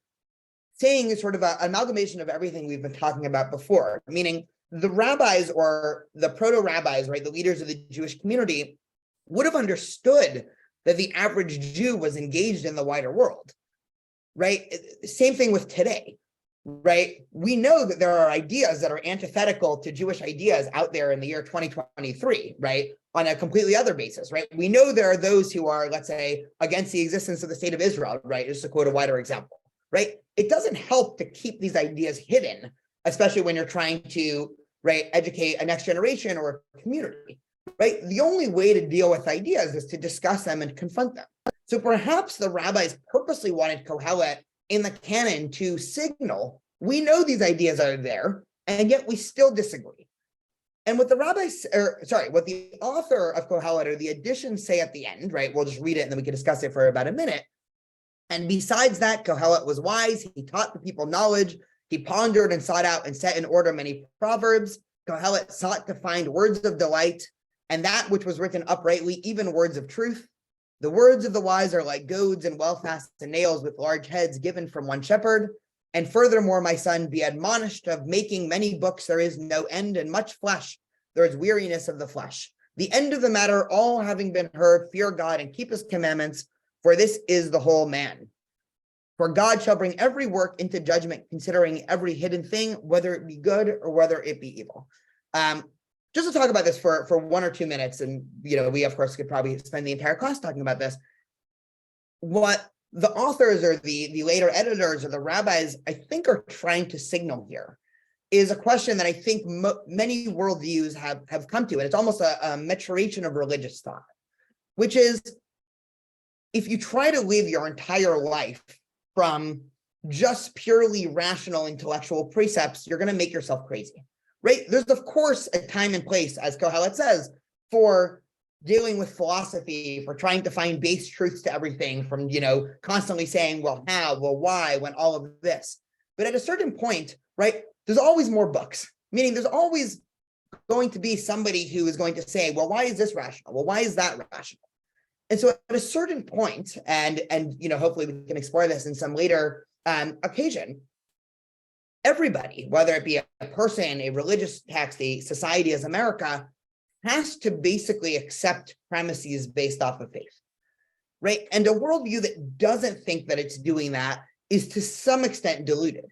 saying sort of an amalgamation of everything we've been talking about before, meaning the rabbis or the proto-rabbis, right, the leaders of the Jewish community would have understood that the average Jew was engaged in the wider world, right? Same thing with today, right? We know that there are ideas that are antithetical to Jewish ideas out there in the year 2023, right? On a completely other basis, right? We know there are those who are, let's say, against the existence of the state of Israel, right? Just to quote a wider example, right? It doesn't help to keep these ideas hidden, especially when you're trying to, right, educate a next generation or a community, right? The only way to deal with ideas is to discuss them and confront them. So perhaps the rabbis purposely wanted Kohelet in the canon to signal, we know these ideas are there, and yet we still disagree. And what the what the author of Kohelet or the additions say at the end, right? We'll just read it and then we can discuss it for about a minute. And besides that, Kohelet was wise. He taught the people knowledge. He pondered and sought out and set in order many proverbs. Kohelet sought to find words of delight, and that which was written uprightly, even words of truth. The words of the wise are like goads and well-fastened nails with large heads given from one shepherd. And furthermore, my son, be admonished of making many books. There is no end, and much flesh. There is weariness of the flesh. The end of the matter, all having been heard, fear God and keep his commandments, for this is the whole man. For God shall bring every work into judgment, considering every hidden thing, whether it be good or whether it be evil. Just to talk about this for 1 or 2 minutes, and we of course could probably spend the entire class talking about this. What the authors or the later editors or the rabbis, I think, are trying to signal here is a question that I think many worldviews have come to, and it's almost a maturation of religious thought, which is if you try to live your entire life from just purely rational intellectual precepts, you're going to make yourself crazy, right? There's, of course, a time and place, as Kohelet says, for dealing with philosophy, for trying to find base truths to everything, from, constantly saying, well, how, well, why, when all of this. But at a certain point, right, there's always more books, meaning there's always going to be somebody who is going to say, well, why is this rational? Well, why is that rational? And so at a certain point, and hopefully we can explore this in some later occasion, everybody, whether it be a person, a religious text, a society as America, has to basically accept premises based off of faith, right? And a worldview that doesn't think that it's doing that is to some extent diluted,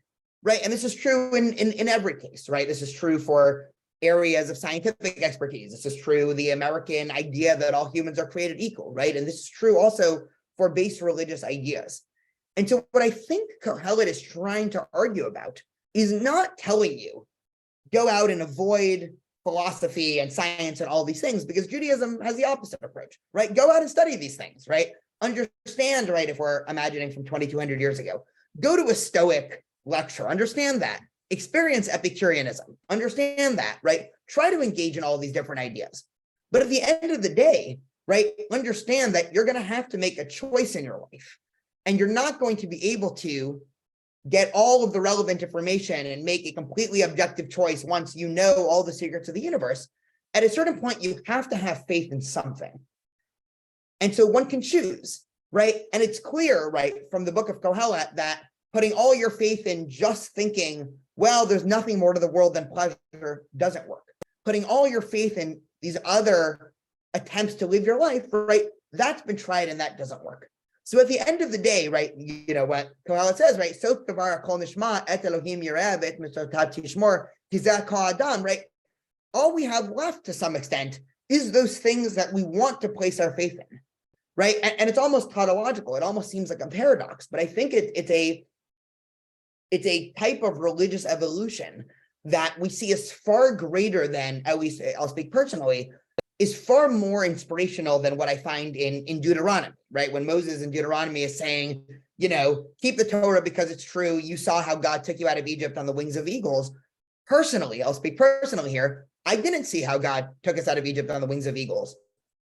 right? And this is true in every case, right? This is true for areas of scientific expertise. This is true, the American idea that all humans are created equal, right? And this is true also for base religious ideas. And so what I think Kohelet is trying to argue about is not telling you, go out and avoid philosophy and science and all these things, because Judaism has the opposite approach, right? Go out and study these things, right? Understand, right? If we're imagining from 2,200 years ago, go to a Stoic lecture, understand that, experience Epicureanism, understand that, right? Try to engage in all these different ideas. But at the end of the day, right, understand that you're going to have to make a choice in your life, and you're not going to be able to get all of the relevant information and make a completely objective choice once you know all the secrets of the universe. At a certain point, you have to have faith in something. And so one can choose, right? And it's clear, right, from the Book of Kohelet that putting all your faith in just thinking, well, there's nothing more to the world than pleasure doesn't work. Putting all your faith in these other attempts to live your life, right, that's been tried and that doesn't work. So at the end of the day, right, you know what Kohelet says, right? So Tavar Kol Nishma et Elohim Yireh et Mitzvotav Tishmor Kizeh Kol Adam, right? All we have left to some extent is those things that we want to place our faith in, right? And it's almost tautological. It almost seems like a paradox, but I think it's a type of religious evolution that we see as far greater than, at least I'll speak personally, is far more inspirational than what I find in Deuteronomy, right? When Moses in Deuteronomy is saying, you know, keep the Torah because it's true. You saw how God took you out of Egypt on the wings of eagles. Personally, I'll speak personally here. I didn't see how God took us out of Egypt on the wings of eagles.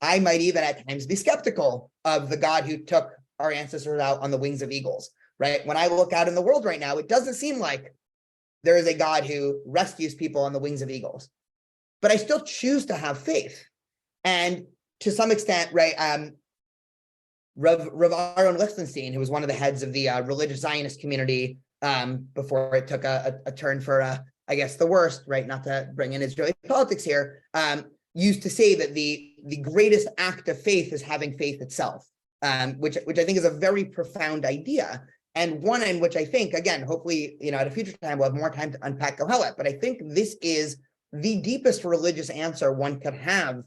I might even at times be skeptical of the God who took our ancestors out on the wings of eagles, right? When I look out in the world right now, it doesn't seem like there is a God who rescues people on the wings of eagles, but I still choose to have faith. And to some extent, right, Rav Aaron Lichtenstein, who was one of the heads of the religious Zionist community before it took a turn for, I guess, the worst, right, not to bring in Israeli politics here, used to say that the greatest act of faith is having faith itself, which I think is a very profound idea. And one in which I think, again, hopefully, you know, at a future time, we'll have more time to unpack Kohelet, but I think this is the deepest religious answer one could have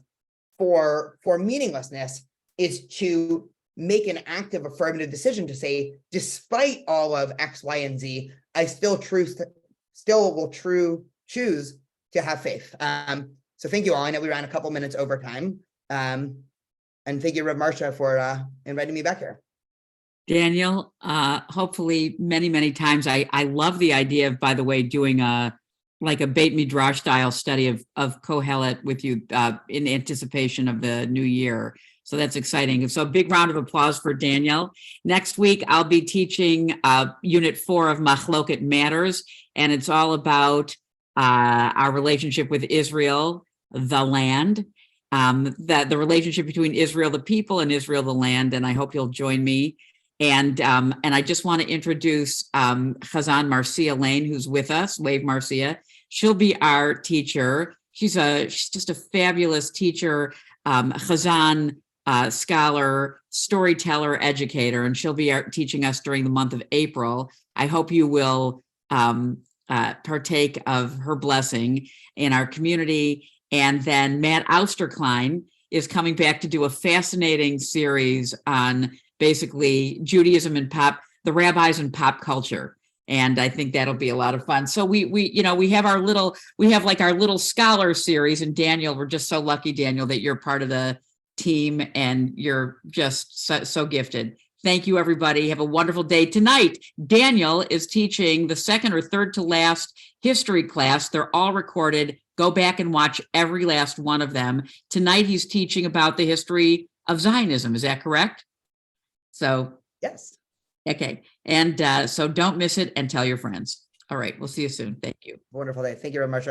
for meaninglessness, is to make an active affirmative decision to say, despite all of X, Y, and Z, I still will choose to have faith. So thank you all. I know we ran a couple minutes over time. And thank you, Rav Marsha, for inviting me back here. Daniel, hopefully many, many times. I love the idea of, by the way, doing like a Beit Midrash style study of Kohelet with you in anticipation of the new year. So that's exciting. So a big round of applause for Daniel. Next week, I'll be teaching Unit 4 of Machloket Matters, and it's all about our relationship with Israel, the land, the relationship between Israel, the people, and Israel, the land. And I hope you'll join me. And I just want to introduce Chazan Marcia Lane, who's with us, Wave Marcia. She'll be our teacher. She's just a fabulous teacher, Chazan scholar, storyteller, educator, and she'll be teaching us during the month of April. I hope you will partake of her blessing in our community. And then Matt Austerklein is coming back to do a fascinating series on basically Judaism and the rabbis and pop culture. And I think that'll be a lot of fun. So we have our little scholar series. And Daniel, we're just so lucky, Daniel, that you're part of the team and you're just so gifted. Thank you, everybody. Have a wonderful day. Tonight, Daniel is teaching the second or third to last history class. They're all recorded. Go back and watch every last one of them. Tonight, he's teaching about the history of Zionism. Is that correct? So, yes. Okay. And so don't miss it and tell your friends. All right. We'll see you soon. Thank you. Wonderful day. Thank you very much.